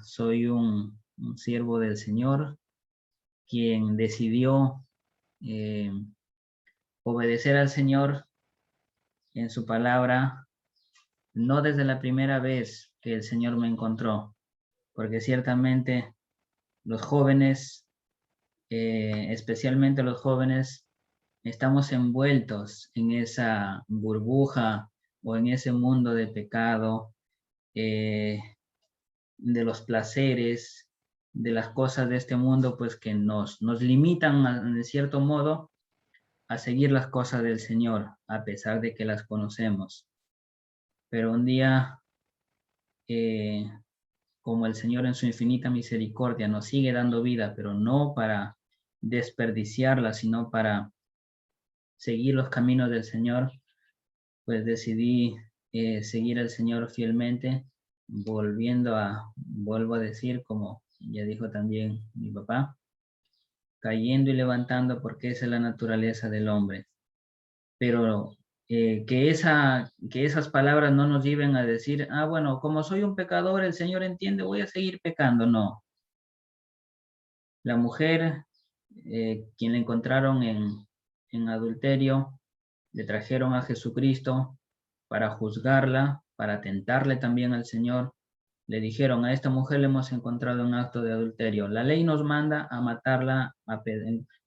soy un siervo del Señor, quien decidió obedecer al Señor en su palabra, no desde la primera vez que el Señor me encontró, porque ciertamente los jóvenes, especialmente los jóvenes, estamos envueltos en esa burbuja o en ese mundo de pecado, de los placeres, de las cosas de este mundo, pues que nos limitan en cierto modo a seguir las cosas del Señor, a pesar de que las conocemos. Pero un día, como el Señor en su infinita misericordia nos sigue dando vida, pero no para desperdiciarla, sino para seguir los caminos del Señor, pues decidí seguir al Señor fielmente, vuelvo a decir, como ya dijo también mi papá, cayendo y levantando, porque esa es la naturaleza del hombre. Pero que esas palabras no nos lleven a decir, bueno, como soy un pecador, el Señor entiende, voy a seguir pecando. No. La mujer, quien la encontraron en adulterio, le trajeron a Jesucristo para juzgarla, para tentarle también al Señor. Le dijeron, a esta mujer le hemos encontrado un acto de adulterio. La ley nos manda a matarla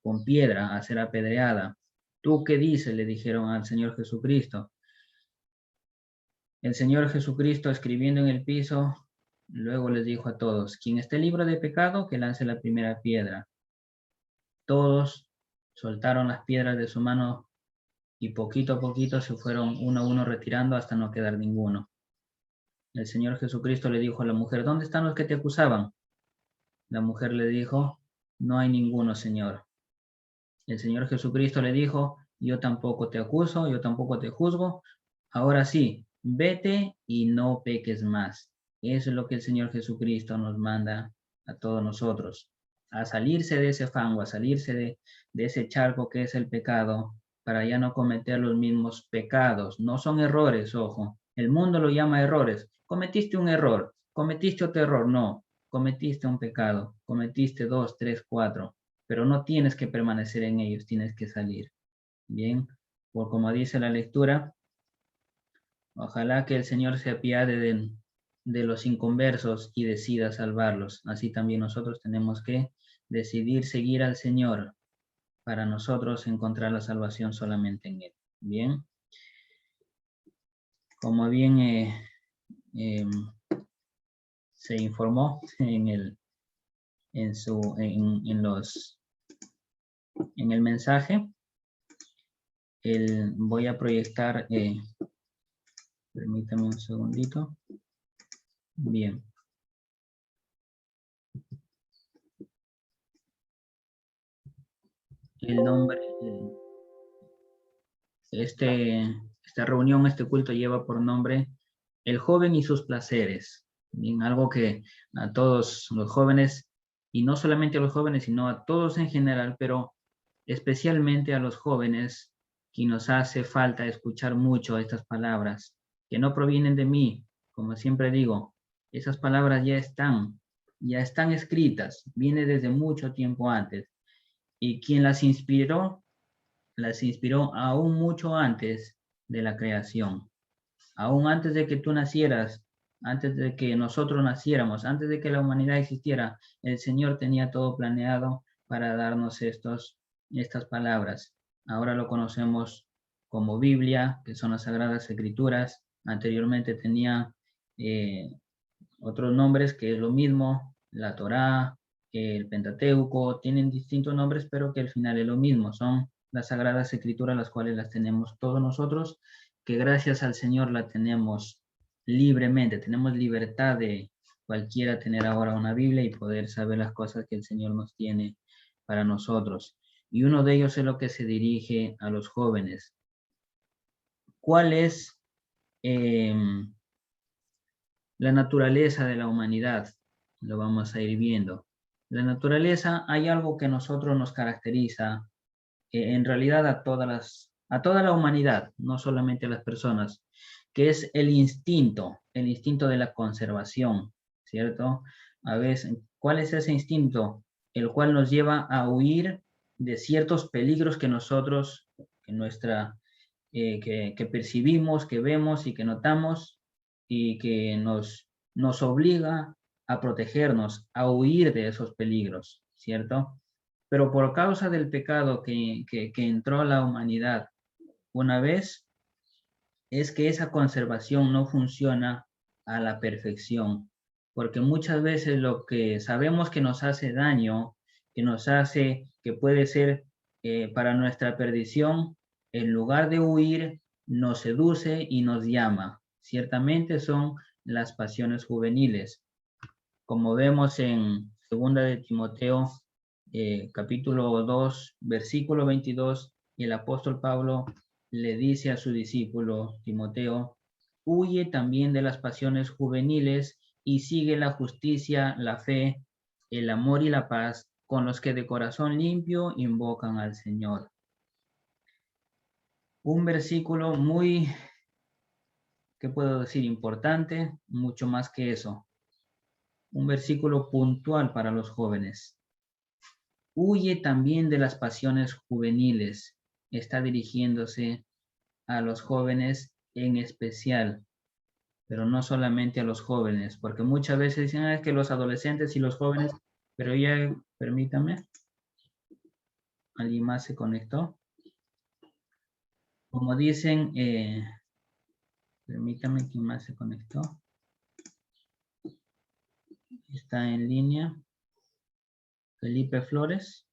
con piedra, a ser apedreada. ¿Tú qué dices?, le dijeron al Señor Jesucristo. El Señor Jesucristo, escribiendo en el piso, luego les dijo a todos, quien esté libre de pecado, que lance la primera piedra. Todos soltaron las piedras de su mano y poquito a poquito se fueron uno a uno retirando hasta no quedar ninguno. El Señor Jesucristo le dijo a la mujer, ¿dónde están los que te acusaban? La mujer le dijo, no hay ninguno, Señor. El Señor Jesucristo le dijo, yo tampoco te acuso, yo tampoco te juzgo. Ahora sí, vete y no peques más. Eso es lo que el Señor Jesucristo nos manda a todos nosotros, a salirse de ese fango, a salirse de ese charco que es el pecado, para ya no cometer los mismos pecados. No son errores, ojo. El mundo lo llama errores. Cometiste un error, cometiste otro error. No, cometiste un pecado, cometiste 2, 3, 4, pero no tienes que permanecer en ellos, tienes que salir. Bien, por como dice la lectura, ojalá que el Señor se apiade de los inconversos y decida salvarlos. Así también nosotros tenemos que decidir seguir al Señor para nosotros encontrar la salvación solamente en Él. Bien, como bien se informó en el mensaje, voy a proyectar, permítame un segundito. Bien. El nombre, esta reunión, este culto lleva por nombre El joven y sus placeres. Bien, algo que a todos los jóvenes, y no solamente a los jóvenes, sino a todos en general, pero especialmente a los jóvenes, que nos hace falta escuchar mucho estas palabras, que no provienen de mí, como siempre digo, esas palabras ya están escritas, viene desde mucho tiempo antes, y quien las inspiró aún mucho antes de la creación, aún antes de que tú nacieras, antes de que nosotros naciéramos, antes de que la humanidad existiera, el Señor tenía todo planeado para darnos estas palabras. Ahora lo conocemos como Biblia, que son las Sagradas Escrituras. Anteriormente tenía otros nombres, que es lo mismo, la Torá, el Pentateuco, tienen distintos nombres, pero que al final es lo mismo, son las Sagradas Escrituras, las cuales las tenemos todos nosotros, que gracias al Señor la tenemos libremente, tenemos libertad de cualquiera tener ahora una Biblia y poder saber las cosas que el Señor nos tiene para nosotros. Y uno de ellos es lo que se dirige a los jóvenes. ¿Cuál es la naturaleza de la humanidad? Lo vamos a ir viendo. La naturaleza, hay algo que a nosotros nos caracteriza, en realidad a toda la humanidad, no solamente a las personas, que es el instinto de la conservación, ¿cierto? A veces, ¿cuál es ese instinto? El cual nos lleva a huir de ciertos peligros que nosotros, que percibimos, que vemos y que notamos, y que nos obliga a protegernos, a huir de esos peligros, ¿cierto? Pero por causa del pecado que entró a la humanidad una vez, es que esa conservación no funciona a la perfección, porque muchas veces lo que sabemos que nos hace daño, que puede ser para nuestra perdición, en lugar de huir, nos seduce y nos llama. Ciertamente son las pasiones juveniles, como vemos en 2 de Timoteo, capítulo 2, versículo 22, y el apóstol Pablo le dice a su discípulo Timoteo: huye también de las pasiones juveniles y sigue la justicia, la fe, el amor y la paz con los que de corazón limpio invocan al Señor. Un versículo muy, ¿qué puedo decir? Importante, mucho más que eso. Un versículo puntual para los jóvenes. Huye también de las pasiones juveniles. Está dirigiéndose a los jóvenes en especial, pero no solamente a los jóvenes, porque muchas veces dicen: es que los adolescentes y los jóvenes, pero ya, permítame, alguien más se conectó. Como dicen, permítame, ¿quién más se conectó? Está en línea. Felipe Flores.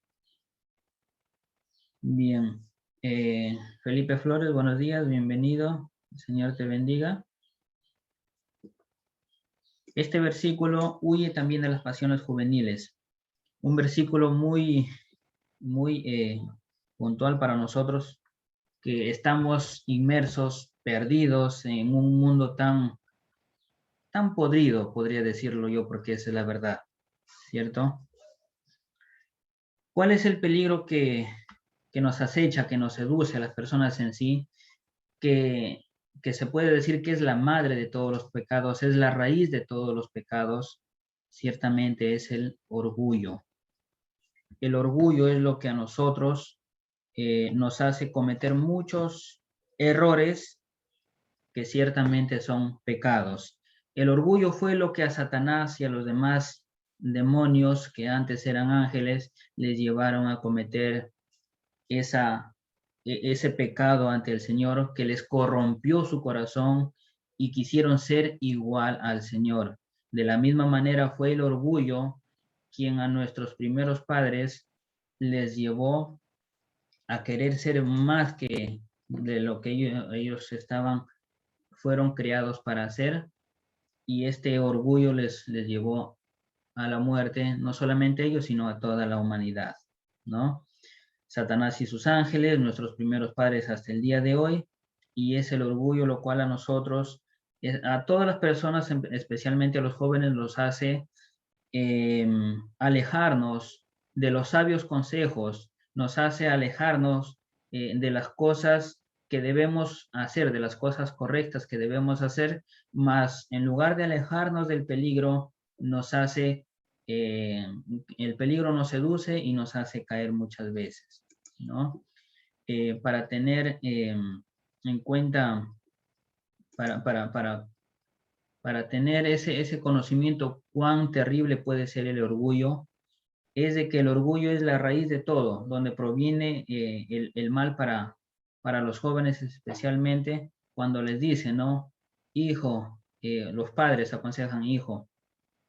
Bien. Felipe Flores, buenos días, bienvenido. El Señor te bendiga. Este versículo huye también de las pasiones juveniles. Un versículo muy, muy puntual para nosotros, que estamos inmersos, perdidos en un mundo tan podrido, podría decirlo yo, porque esa es la verdad, ¿cierto? ¿Cuál es el peligro que nos acecha, que nos seduce a las personas en sí? Que se puede decir que es la madre de todos los pecados, es la raíz de todos los pecados, ciertamente es el orgullo. El orgullo es lo que a nosotros nos hace cometer muchos errores que ciertamente son pecados. El orgullo fue lo que a Satanás y a los demás demonios que antes eran ángeles les llevaron a cometer ese pecado ante el Señor, que les corrompió su corazón y quisieron ser igual al Señor. De la misma manera fue el orgullo quien a nuestros primeros padres les llevó a querer ser más que de lo que ellos fueron creados para hacer, y este orgullo les llevó a la muerte, no solamente a ellos, sino a toda la humanidad, ¿no? Satanás y sus ángeles, nuestros primeros padres hasta el día de hoy, y es el orgullo lo cual a nosotros, a todas las personas, especialmente a los jóvenes, los hace alejarnos de los sabios consejos, nos hace alejarnos de las cosas que debemos hacer, de las cosas correctas que debemos hacer, más en lugar de alejarnos del peligro, el peligro nos seduce y nos hace caer muchas veces, ¿no? Para tener en cuenta, para tener ese conocimiento cuán terrible puede ser el orgullo, es de que el orgullo es la raíz de todo, donde proviene el mal para los jóvenes, especialmente cuando les dicen, ¿no? Hijo, los padres aconsejan: hijo,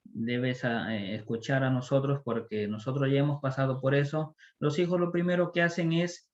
debes escuchar a nosotros porque nosotros ya hemos pasado por eso. Los hijos lo primero que hacen es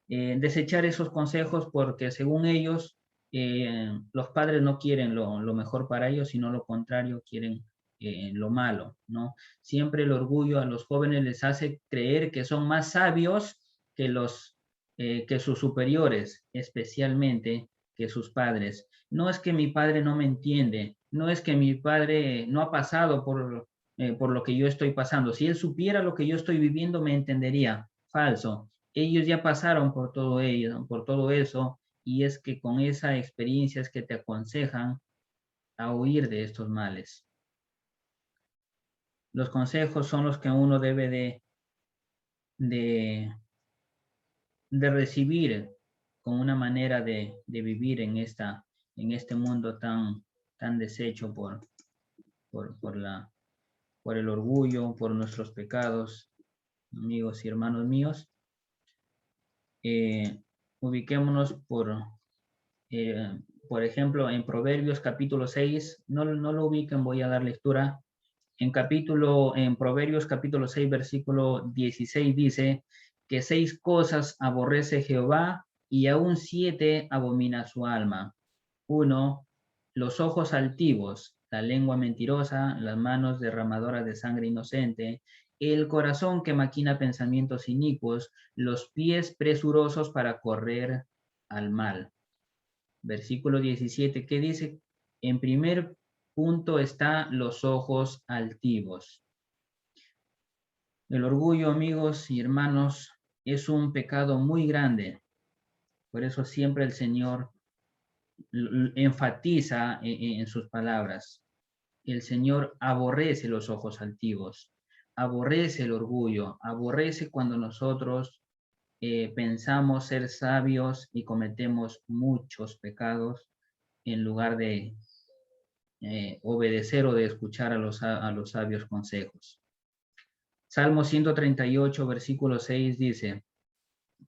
desechar esos consejos, porque según ellos, los padres no quieren lo mejor para ellos, sino lo contrario, quieren lo malo, ¿no? Siempre el orgullo a los jóvenes les hace creer que son más sabios que sus superiores, especialmente que sus padres. No es que mi padre no me entiende, no es que mi padre no ha pasado por lo que yo estoy pasando. Si él supiera lo que yo estoy viviendo, me entendería. Falso. Ellos ya pasaron por todo ello, por todo eso, y es que con esa experiencia es que te aconsejan a huir de estos males. los consejos son los que uno debe de recibir con una manera de vivir en este mundo tan deshecho por el orgullo, por nuestros pecados, amigos y hermanos míos. Ubiquémonos por ejemplo, en Proverbios capítulo 6, no lo ubiquen, voy a dar lectura. En Proverbios capítulo 6, versículo 16 dice que 6 cosas aborrece Jehová y aún 7 abomina su alma. 1, los ojos altivos, la lengua mentirosa, las manos derramadoras de sangre inocente, el corazón que maquina pensamientos inicuos, los pies presurosos para correr al mal. Versículo 17, ¿qué dice? En primer punto está los ojos altivos. El orgullo, amigos y hermanos, es un pecado muy grande. Por eso siempre el Señor enfatiza en sus palabras. El Señor aborrece los ojos altivos, aborrece el orgullo, aborrece cuando nosotros pensamos ser sabios y cometemos muchos pecados en lugar de obedecer o de escuchar a los sabios consejos. Salmo 138, versículo 6 dice,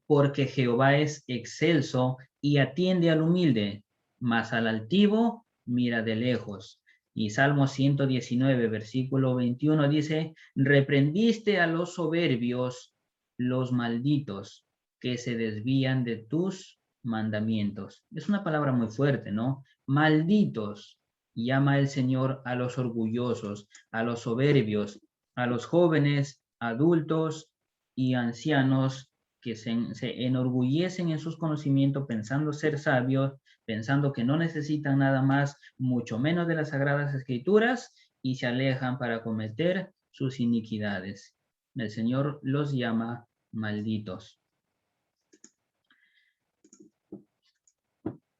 porque Jehová es excelso y atiende al humilde, mas al altivo mira de lejos. Y Salmo 119, versículo 21 dice, reprendiste a los soberbios, los malditos, que se desvían de tus mandamientos. Es una palabra muy fuerte, ¿no? Malditos, llama el Señor a los orgullosos, a los soberbios, a los jóvenes, adultos y ancianos que se enorgullecen en sus conocimientos pensando ser sabios, pensando que no necesitan nada más, mucho menos de las Sagradas Escrituras, y se alejan para cometer sus iniquidades. El Señor los llama malditos.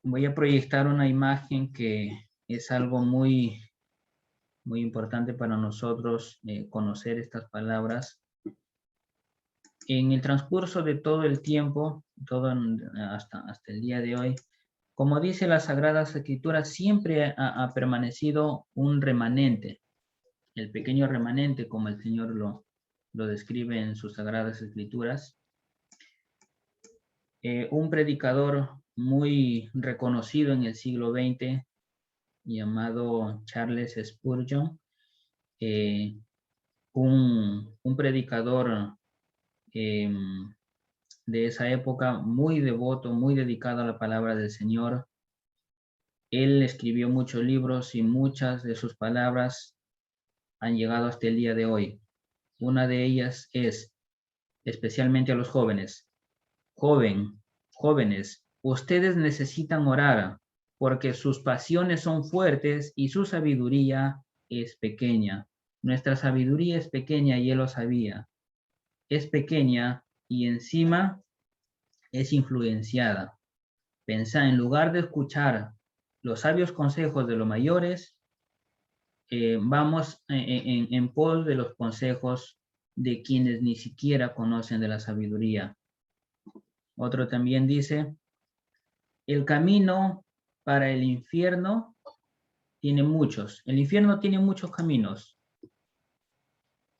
Voy a proyectar una imagen que es algo muy importante para nosotros conocer estas palabras. En el transcurso de todo el tiempo, hasta el día de hoy, como dice las Sagradas Escrituras, siempre ha permanecido un remanente, el pequeño remanente, como el Señor lo describe en sus Sagradas Escrituras. Un predicador muy reconocido en el siglo XX, llamado Charles Spurgeon, un predicador de esa época, muy devoto, muy dedicado a la palabra del Señor. Él escribió muchos libros y muchas de sus palabras han llegado hasta el día de hoy. Una de ellas es, especialmente a los jóvenes, jóvenes, ustedes necesitan orar porque sus pasiones son fuertes y su sabiduría es pequeña. Nuestra sabiduría es pequeña y él lo sabía. Es pequeña y encima es influenciada. Pensá, en lugar de escuchar los sabios consejos de los mayores, vamos en pos de los consejos de quienes ni siquiera conocen de la sabiduría. Otro también dice, el camino para el infierno tiene muchos. El infierno tiene muchos caminos,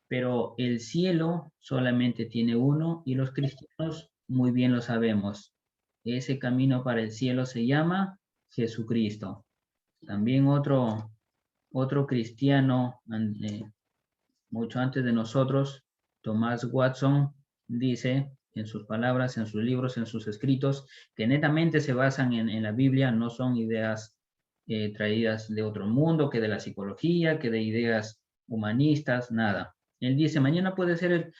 pero el cielo solamente tiene uno y los cristianos muy bien lo sabemos. Ese camino para el cielo se llama Jesucristo. También otro cristiano, mucho antes de nosotros, Thomas Watson, dice en sus palabras, en sus libros, en sus escritos, que netamente se basan en la Biblia, no son ideas traídas de otro mundo, que de la psicología, que de ideas humanistas, nada. Él dice, mañana puede ser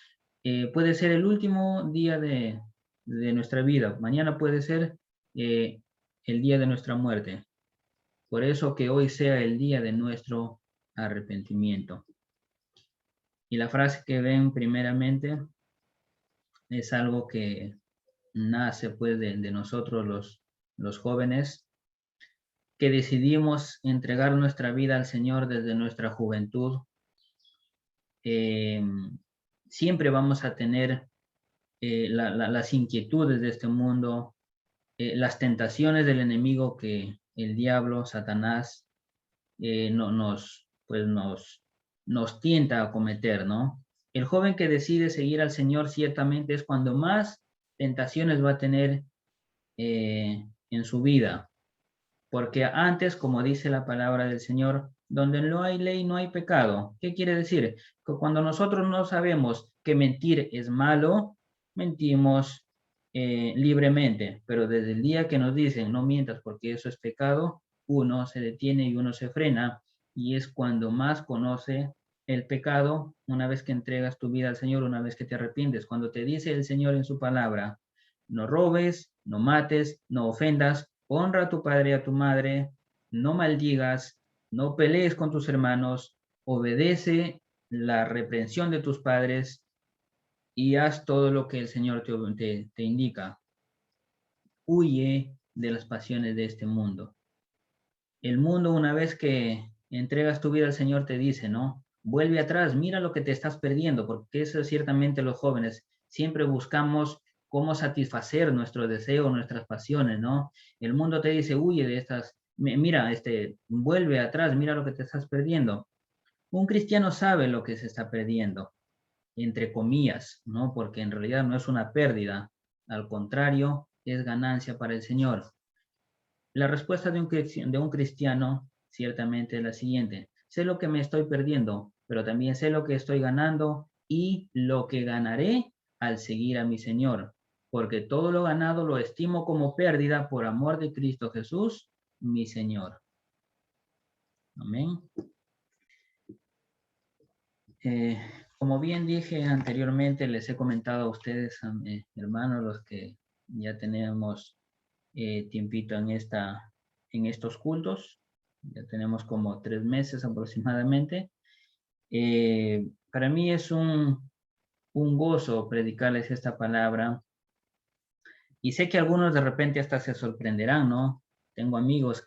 el último día de nuestra vida, mañana puede ser el día de nuestra muerte. Por eso que hoy sea el día de nuestro arrepentimiento. Y la frase que ven primeramente es algo que nace pues de nosotros los jóvenes, que decidimos entregar nuestra vida al Señor desde nuestra juventud. eh, siempre vamos a tener las inquietudes de este mundo, las tentaciones del enemigo que el diablo, Satanás, pues nos tienta a cometer, ¿no? El joven que decide seguir al Señor ciertamente es cuando más tentaciones va a tener en su vida, porque antes, como dice la palabra del Señor, donde no hay ley no hay pecado. ¿Qué quiere decir? Que cuando nosotros no sabemos que mentir es malo, mentimos libremente, pero desde el día que nos dicen no mientas porque eso es pecado, uno se detiene y uno se frena, y es cuando más conoce el pecado una vez que entregas tu vida al Señor, una vez que te arrepientes. Cuando te dice el Señor en su palabra, no robes, no mates, no ofendas, honra a tu padre y a tu madre, no maldigas, no pelees con tus hermanos, obedece la reprensión de tus padres y haz todo lo que el Señor te indica. Huye de las pasiones de este mundo. El mundo, una vez que entregas tu vida al Señor, te dice, ¿no? Vuelve atrás, mira lo que te estás perdiendo, porque eso es ciertamente los jóvenes. Siempre buscamos cómo satisfacer nuestro deseo, nuestras pasiones, ¿no? El mundo te dice, huye de estas, mira, vuelve atrás, mira lo que te estás perdiendo. Un cristiano sabe lo que se está perdiendo, entre comillas, ¿no? Porque en realidad no es una pérdida, al contrario, es ganancia para el Señor. La respuesta de un cristiano ciertamente es la siguiente: sé lo que me estoy perdiendo, pero también sé lo que estoy ganando y lo que ganaré al seguir a mi Señor, porque todo lo ganado lo estimo como pérdida por amor de Cristo Jesús, mi Señor. Amén. Eh, Como bien dije anteriormente, les he comentado a ustedes, a mis hermanos, los que ya tenemos tiempito en estos cultos, ya tenemos como 3 meses aproximadamente. Para mí es un gozo predicarles esta palabra, y sé que algunos de repente hasta se sorprenderán, ¿no? Tengo amigos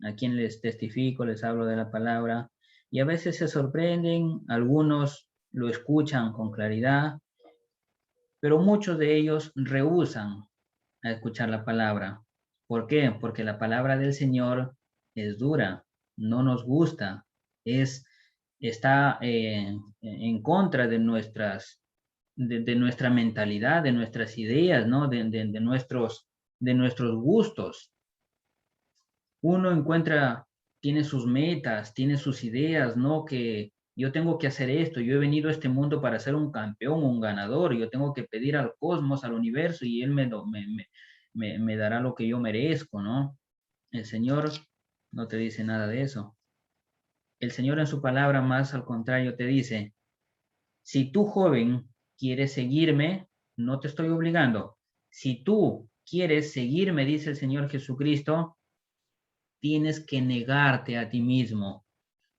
a quien les testifico, les hablo de la palabra, y a veces se sorprenden, algunos lo escuchan con claridad, pero muchos de ellos rehúsan a escuchar la palabra. ¿Por qué? Porque la palabra del Señor es dura, no nos gusta, está en contra de nuestra mentalidad, de nuestras ideas, ¿no? De nuestros gustos. Uno tiene sus metas, tiene sus ideas, ¿no? Que yo tengo que hacer esto, yo he venido a este mundo para ser un campeón, un ganador, yo tengo que pedir al cosmos, al universo, y él me dará lo que yo merezco, ¿no? El Señor no te dice nada de eso. El Señor en su palabra, más al contrario, te dice: si tú, joven, quieres seguirme, no te estoy obligando. Si tú quieres seguirme, dice el Señor Jesucristo, tienes que negarte a ti mismo,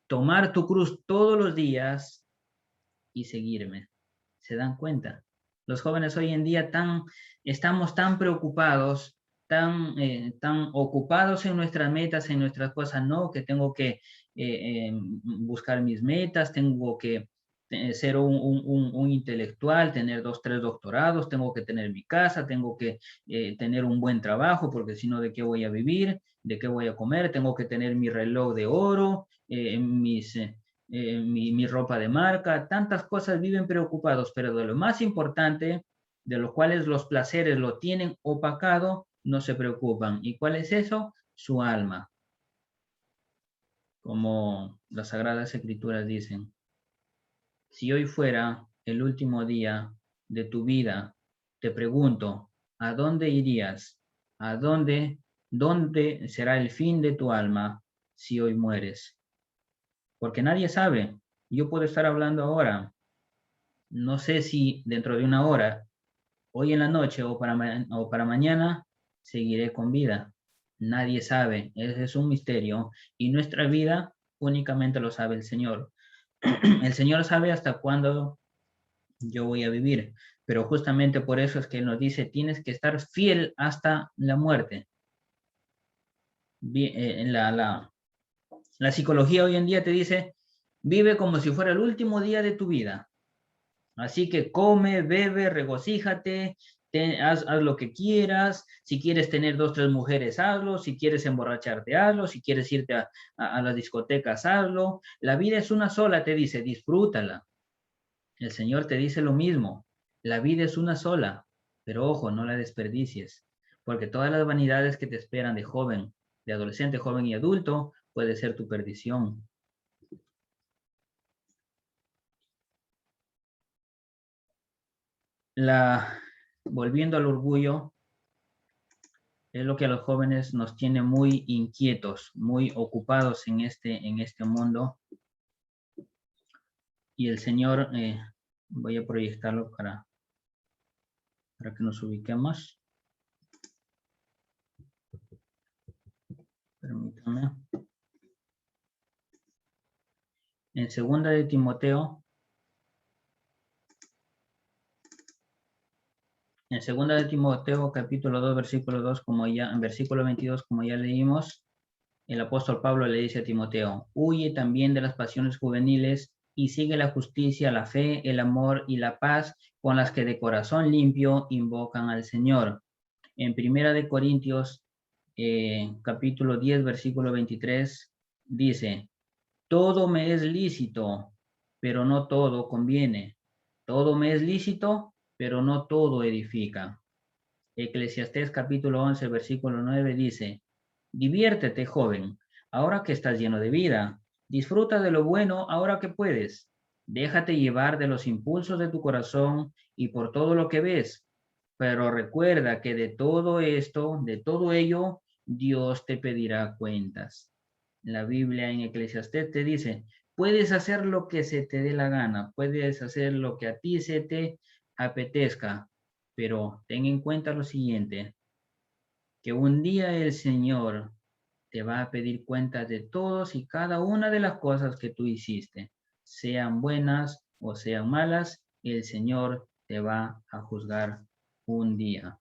tomar tu cruz todos los días y seguirme. ¿Se dan cuenta? Los jóvenes hoy en día estamos tan preocupados, tan ocupados en nuestras metas, en nuestras cosas, no, que tengo que buscar mis metas, tengo que ser un intelectual, tener 2, 3 doctorados, tengo que tener mi casa, tengo que tener un buen trabajo, porque si no, ¿de qué voy a vivir? ¿De qué voy a comer? Tengo que tener mi reloj de oro, mi ropa de marca, tantas cosas, viven preocupados, pero de lo más importante, de los cuales los placeres lo tienen opacado, no se preocupan. ¿Y cuál es eso? Su alma. Como las Sagradas Escrituras dicen: si hoy fuera el último día de tu vida, te pregunto, ¿a dónde irías? ¿Dónde será el fin de tu alma si hoy mueres? Porque nadie sabe. Yo puedo estar hablando ahora, no sé si dentro de una hora, hoy en la noche o para mañana, seguiré con vida. Nadie sabe, ese es un misterio, y nuestra vida únicamente lo sabe el Señor. El Señor sabe hasta cuándo yo voy a vivir, pero justamente por eso es que Él nos dice: tienes que estar fiel hasta la muerte. La psicología hoy en día te dice: Vive como si fuera el último día de tu vida. Así que come, bebe, regocíjate, haz lo que quieras. Si quieres tener 2, 3 mujeres, hazlo. Si quieres emborracharte, hazlo. Si quieres irte a las discotecas, hazlo. La vida es una sola, te dice, disfrútala. El Señor te dice lo mismo. La vida es una sola, pero ojo, no la desperdicies, porque todas las vanidades que te esperan de joven, de adolescente, joven y adulto, puede ser tu perdición. Volviendo al orgullo, es lo que a los jóvenes nos tiene muy inquietos, muy ocupados en este mundo. Y el Señor, voy a proyectarlo para que nos ubiquemos. Permítanme. En 2 de Timoteo, en 2 de Timoteo, capítulo 2, versículo 2, en versículo 22, como ya leímos, el apóstol Pablo le dice a Timoteo, huye también de las pasiones juveniles y sigue la justicia, la fe, el amor y la paz con las que de corazón limpio invocan al Señor. En 1 de Corintios, capítulo 10, versículo 23, dice, todo me es lícito, pero no todo conviene. Todo me es lícito, pero no todo edifica. Eclesiastés capítulo 11, versículo 9 dice, diviértete, joven, ahora que estás lleno de vida. Disfruta de lo bueno ahora que puedes. Déjate llevar de los impulsos de tu corazón y por todo lo que ves. Pero recuerda que de todo esto, de todo ello, Dios te pedirá cuentas. La Biblia en Eclesiastés te dice, puedes hacer lo que se te dé la gana, puedes hacer lo que a ti se te apetezca, pero ten en cuenta lo siguiente, que un día el Señor te va a pedir cuentas de todos y cada una de las cosas que tú hiciste, sean buenas o sean malas, el Señor te va a juzgar un día.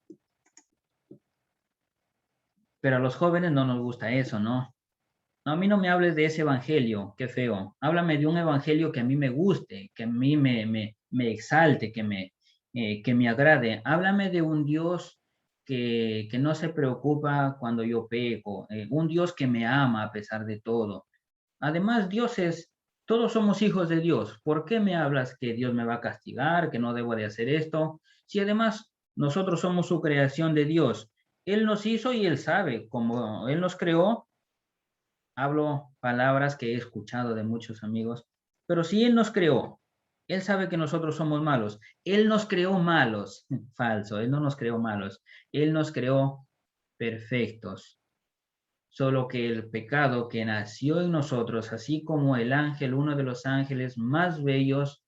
Pero a los jóvenes no nos gusta eso, ¿no? No, a mí no me hables de ese evangelio, qué feo. Háblame de un evangelio que a mí me guste, que a mí me exalte, que me agrade. Háblame de un Dios que no se preocupa cuando yo peco, un Dios que me ama a pesar de todo. Además, todos somos hijos de Dios. ¿Por qué me hablas que Dios me va a castigar, que no debo de hacer esto? Si además nosotros somos su creación de Dios. Él nos hizo y Él sabe, como Él nos creó, hablo palabras que he escuchado de muchos amigos, pero si Él nos creó, Él sabe que nosotros somos malos. Él nos creó malos. Falso, Él no nos creó malos. Él nos creó perfectos. Solo que el pecado que nació en nosotros, así como el ángel, uno de los ángeles más bellos,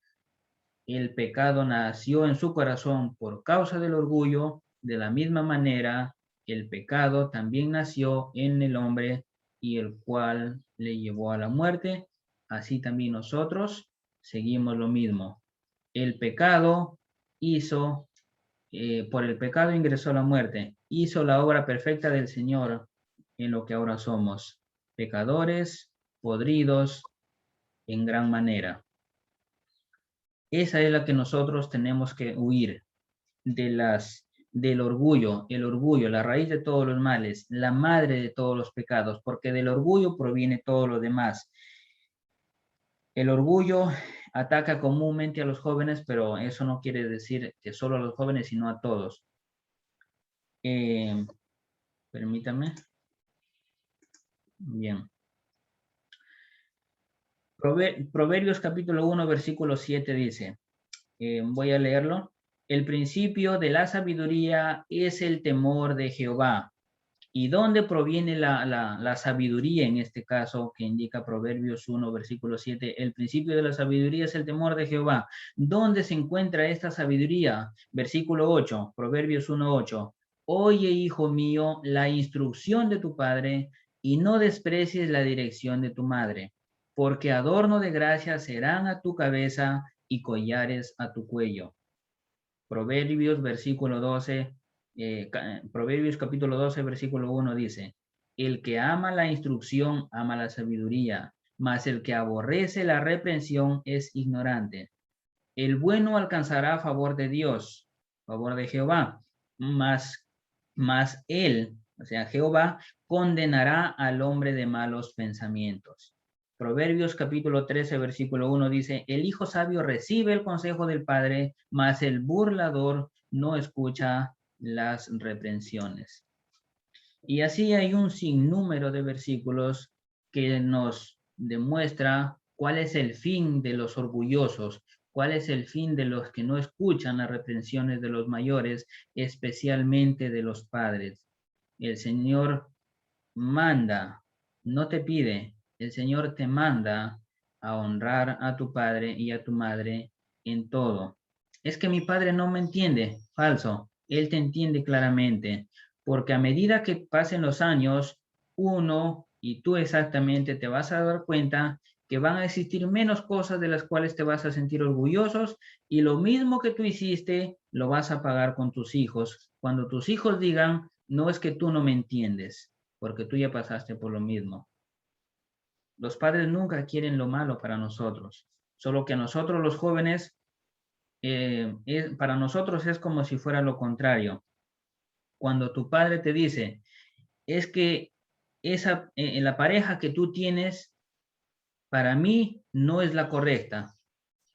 el pecado nació en su corazón por causa del orgullo, de la misma manera el pecado también nació en el hombre y el cual le llevó a la muerte. Así también nosotros seguimos lo mismo. El pecado hizo, por el pecado ingresó la muerte, hizo la obra perfecta del Señor en lo que ahora somos, pecadores, podridos en gran manera. Esa es la que nosotros tenemos que huir, del orgullo, el orgullo, la raíz de todos los males, la madre de todos los pecados, porque del orgullo proviene todo lo demás. El orgullo ataca comúnmente a los jóvenes, pero eso no quiere decir que solo a los jóvenes, sino a todos. Permítame. Bien. Proverbios capítulo 1, versículo 7 dice, voy a leerlo. El principio de la sabiduría es el temor de Jehová. ¿Y dónde proviene la sabiduría en este caso que indica Proverbios 1, versículo 7? El principio de la sabiduría es el temor de Jehová. ¿Dónde se encuentra esta sabiduría? Versículo 8, Proverbios 1, 8. Oye, hijo mío, la instrucción de tu padre y no desprecies la dirección de tu madre, porque adorno de gracia serán a tu cabeza y collares a tu cuello. Proverbios, versículo 12, Proverbios capítulo 12, versículo 1 dice, el que ama la instrucción ama la sabiduría, mas el que aborrece la reprensión es ignorante. El bueno alcanzará favor de Dios, favor de Jehová, mas él, o sea, Jehová, condenará al hombre de malos pensamientos. Proverbios capítulo 13, versículo 1 dice, el hijo sabio recibe el consejo del padre, mas el burlador no escucha las reprensiones. Y así hay un sinnúmero de versículos que nos demuestra cuál es el fin de los orgullosos, cuál es el fin de los que no escuchan las reprensiones de los mayores, especialmente de los padres. El Señor manda, no te pide, el Señor te manda a honrar a tu padre y a tu madre en todo. Es que mi padre no me entiende, falso, él te entiende claramente, porque a medida que pasen los años, uno y tú exactamente te vas a dar cuenta que van a existir menos cosas de las cuales te vas a sentir orgullosos y lo mismo que tú hiciste lo vas a pagar con tus hijos. Cuando tus hijos digan, no es que tú no me entiendes, porque tú ya pasaste por lo mismo. Los padres nunca quieren lo malo para nosotros, solo que a nosotros los jóvenes, para nosotros es como si fuera lo contrario. Cuando tu padre te dice, es que la pareja que tú tienes, para mí no es la correcta.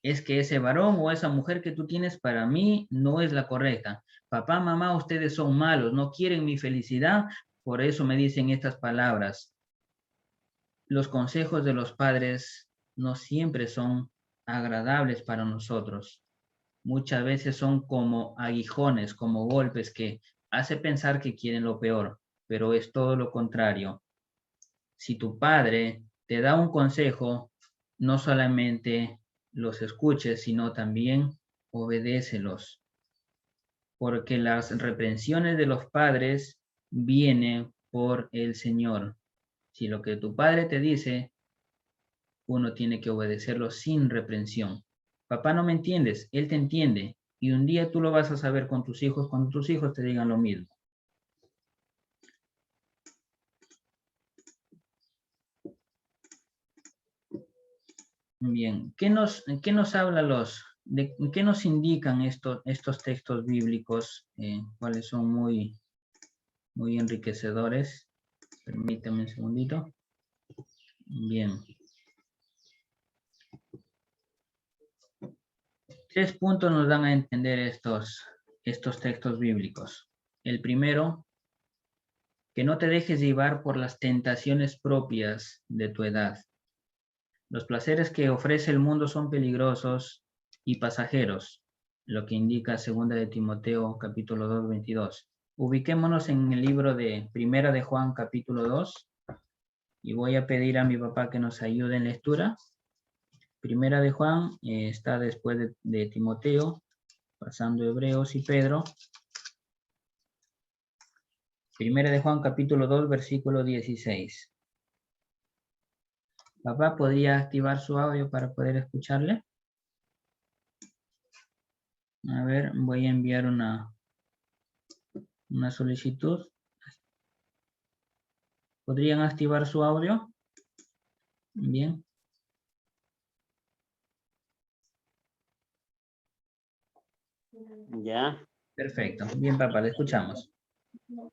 Es que ese varón o esa mujer que tú tienes para mí no es la correcta. Papá, mamá, ustedes son malos, no quieren mi felicidad, por eso me dicen estas palabras. Los consejos de los padres no siempre son agradables para nosotros. Muchas veces son como aguijones, como golpes que hace pensar que quieren lo peor, pero es todo lo contrario. Si tu padre te da un consejo, no solamente los escuches, sino también obedécelos, porque las reprensiones de los padres vienen por el Señor. Si lo que tu padre te dice, uno tiene que obedecerlo sin reprensión. Papá, no me entiendes, él te entiende, y un día tú lo vas a saber con tus hijos cuando tus hijos te digan lo mismo. Bien, ¿qué nos habla qué nos indican estos textos bíblicos, cuáles son muy enriquecedores? Permítame un segundito. Bien. 3 puntos nos dan a entender estos textos bíblicos. El primero, que no te dejes llevar por las tentaciones propias de tu edad. Los placeres que ofrece el mundo son peligrosos y pasajeros, lo que indica 2 de Timoteo capítulo 2, 22. Ubiquémonos en el libro de 1 de Juan capítulo 2 y voy a pedir a mi papá que nos ayude en lectura. 1 de Juan está después de Timoteo, pasando Hebreos y Pedro. 1 de Juan capítulo 2 versículo 16. Papá, ¿podría activar su audio para poder escucharle? A ver, voy a enviar una solicitud. ¿Podrían activar su audio? Bien. Ya. Perfecto. Bien, papá, le escuchamos.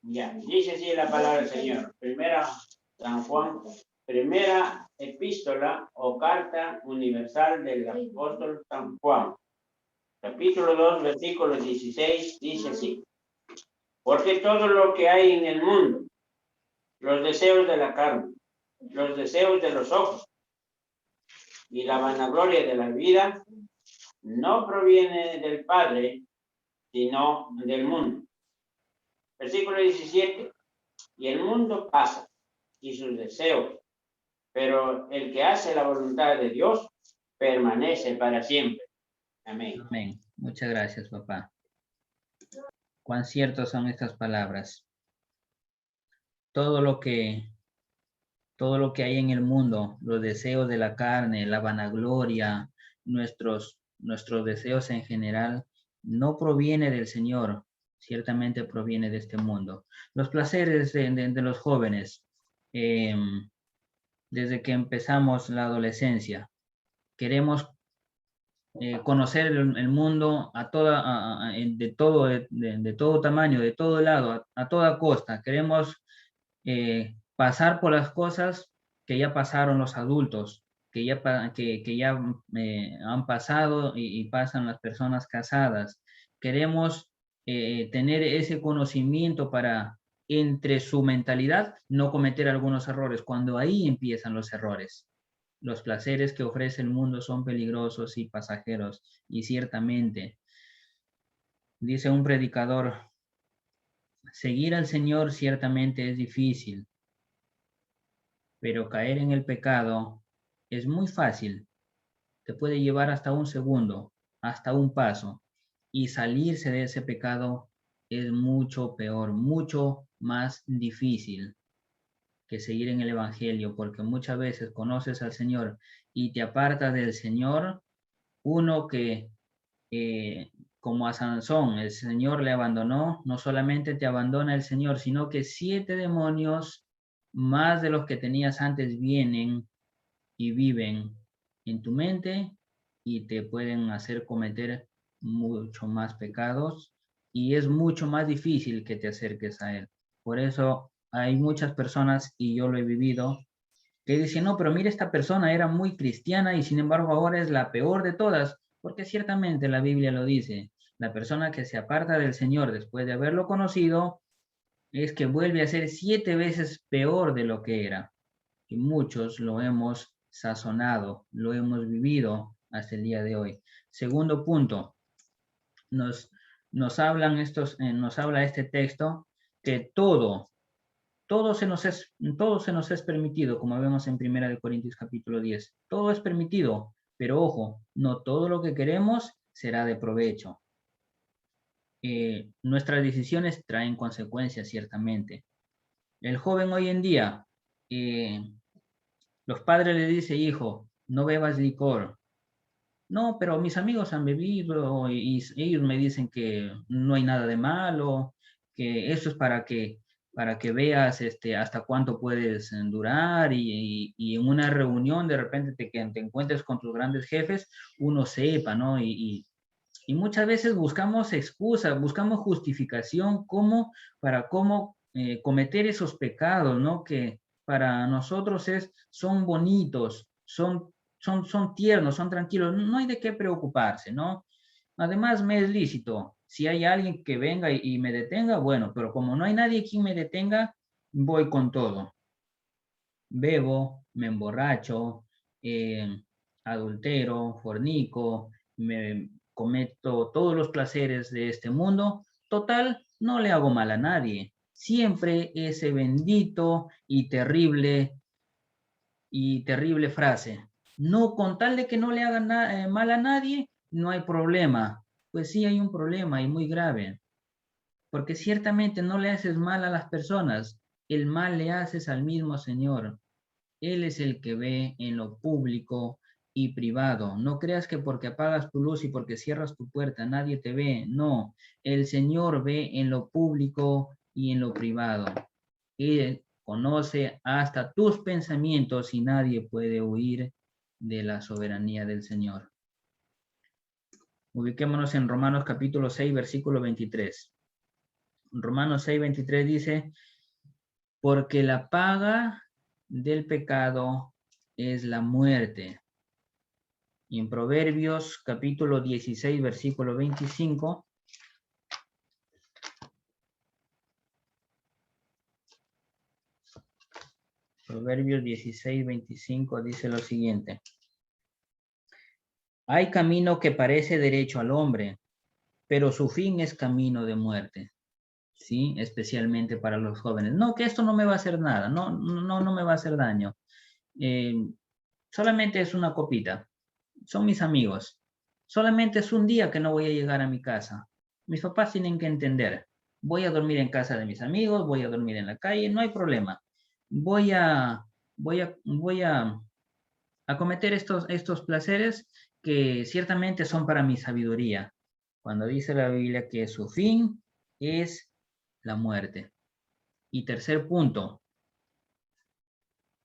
Ya. Dice así la palabra del Señor. Primera San Juan, primera epístola o carta universal del apóstol San Juan. Capítulo 2, versículo 16, dice así. Porque todo lo que hay en el mundo, los deseos de la carne, los deseos de los ojos y la vanagloria de la vida, no proviene del Padre, sino del mundo. Versículo 17. Y el mundo pasa y sus deseos, pero el que hace la voluntad de Dios permanece para siempre. Amén. Amén. Muchas gracias, papá. Cuán ciertas son estas palabras. Todo lo que hay en el mundo, los deseos de la carne, la vanagloria, nuestros deseos en general, no proviene del Señor, ciertamente proviene de este mundo. Los placeres de los jóvenes, desde que empezamos la adolescencia. Queremos conocer el mundo de todo tamaño, de todo lado, a toda costa. Queremos pasar por las cosas que ya pasaron los adultos, que ya han pasado y pasan las personas casadas. Queremos tener ese conocimiento para, entre su mentalidad, no cometer algunos errores, cuando ahí empiezan los errores. Los placeres que ofrece el mundo son peligrosos y pasajeros, y ciertamente, dice un predicador, seguir al Señor ciertamente es difícil, pero caer en el pecado es muy fácil. Te puede llevar hasta un segundo, hasta un paso, y salirse de ese pecado es mucho peor, mucho más difícil que seguir en el Evangelio, porque muchas veces conoces al Señor y te apartas del Señor. Uno que, como a Sansón, el Señor le abandonó, no solamente te abandona el Señor, sino que 7 demonios más de los que tenías antes vienen y viven en tu mente y te pueden hacer cometer mucho más pecados, y es mucho más difícil que te acerques a Él. Por eso hay muchas personas, y yo lo he vivido, que dicen, no, pero mira, esta persona era muy cristiana y sin embargo ahora es la peor de todas, porque ciertamente la Biblia lo dice. La persona que se aparta del Señor después de haberlo conocido es que vuelve a ser 7 veces peor de lo que era. Y muchos lo hemos sazonado, lo hemos vivido hasta el día de hoy. Segundo punto, nos, nos habla este texto que todo se nos es permitido, como vemos en 1 Corintios capítulo 10. Todo es permitido, pero ojo, no todo lo que queremos será de provecho. Nuestras decisiones traen consecuencias, ciertamente. El joven hoy en día, los padres le dicen, hijo, no bebas licor. No, pero mis amigos han bebido y ellos me dicen que no hay nada de malo, que eso es para que veas hasta cuánto puedes durar y en una reunión de repente que te encuentres con tus grandes jefes, uno sepa, ¿no? Y muchas veces buscamos excusas, buscamos justificación para cómo cometer esos pecados, ¿no? Que para nosotros son bonitos, son tiernos, son tranquilos, no hay de qué preocuparse, ¿no? Además, me es lícito. Si hay alguien que venga y me detenga, bueno, pero como no hay nadie quien me detenga, voy con todo. Bebo, me emborracho, adultero, fornico, me cometo todos los placeres de este mundo. Total, no le hago mal a nadie. Siempre ese bendito y terrible frase. No, con tal de que no le hagan mal a nadie, no hay problema. Pues sí hay un problema y muy grave, porque ciertamente no le haces mal a las personas, el mal le haces al mismo Señor. Él es el que ve en lo público y privado. No creas que porque apagas tu luz y porque cierras tu puerta nadie te ve. No, el Señor ve en lo público y en lo privado. Él conoce hasta tus pensamientos y nadie puede huir de la soberanía del Señor. Ubiquémonos en Romanos capítulo 6, versículo 23. Romanos 6, 23 dice, porque la paga del pecado es la muerte. Y en Proverbios capítulo 16, versículo 25, Proverbios 16, 25 dice lo siguiente. Hay camino que parece derecho al hombre, pero su fin es camino de muerte. ¿Sí? Especialmente para los jóvenes. No, que esto no me va a hacer nada, no me va a hacer daño. Solamente es una copita. Son mis amigos. Solamente es un día que no voy a llegar a mi casa. Mis papás tienen que entender. Voy a dormir en casa de mis amigos, voy a dormir en la calle, no hay problema. Voy a, voy a cometer estos placeres que ciertamente son para mi sabiduría. Cuando dice la Biblia que su fin es la muerte. Y tercer punto,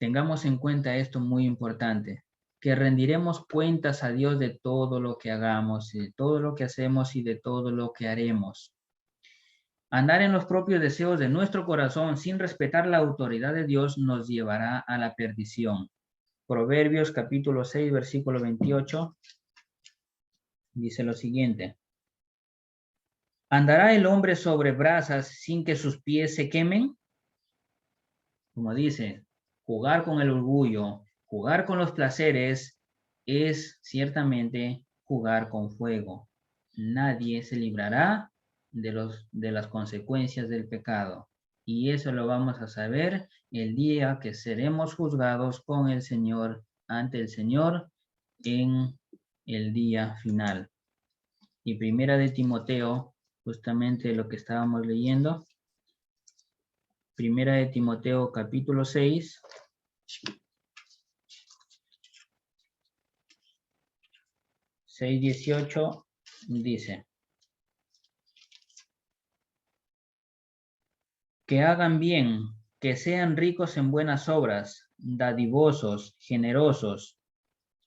tengamos en cuenta esto muy importante, que rendiremos cuentas a Dios de todo lo que hagamos, y de todo lo que hacemos y de todo lo que haremos. Andar en los propios deseos de nuestro corazón sin respetar la autoridad de Dios nos llevará a la perdición. Proverbios capítulo 6, versículo 28, dice lo siguiente. ¿Andará el hombre sobre brasas sin que sus pies se quemen? Como dice, jugar con el orgullo, jugar con los placeres, es ciertamente jugar con fuego. Nadie se librará de las consecuencias del pecado. Y eso lo vamos a saber el día que seremos juzgados con el Señor, ante el Señor, en el día final. Y primera de Timoteo, justamente lo que estábamos leyendo, primera de Timoteo capítulo 6, (6, 18) dice: que hagan bien, que sean ricos en buenas obras, dadivosos, generosos.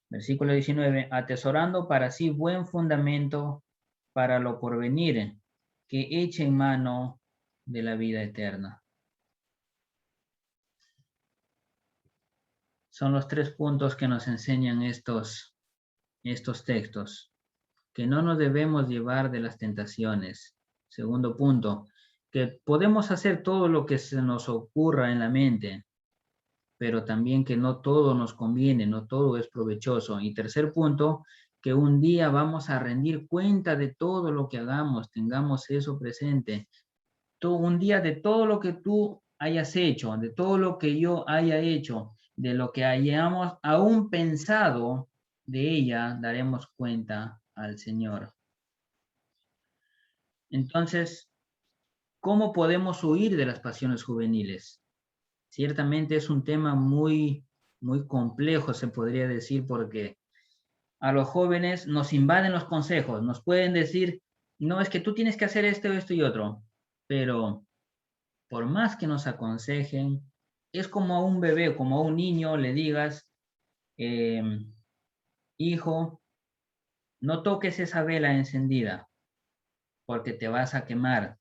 Versículo 19, atesorando para sí buen fundamento para lo porvenir, que echen mano de la vida eterna. Son los 3 puntos que nos enseñan estos textos. Que no nos debemos llevar de las tentaciones. Segundo punto, que podemos hacer todo lo que se nos ocurra en la mente, pero también que no todo nos conviene, no todo es provechoso. Y tercer punto, que un día vamos a rendir cuenta de todo lo que hagamos, tengamos eso presente. Un día de todo lo que tú hayas hecho, de todo lo que yo haya hecho, de lo que hayamos aún pensado de ella, daremos cuenta al Señor. Entonces, ¿cómo podemos huir de las pasiones juveniles? Ciertamente es un tema muy complejo, se podría decir, porque a los jóvenes nos invaden los consejos, nos pueden decir, no, es que tú tienes que hacer esto, esto y otro, pero por más que nos aconsejen, es como a un bebé, como a un niño le digas, hijo, no toques esa vela encendida, porque te vas a quemar.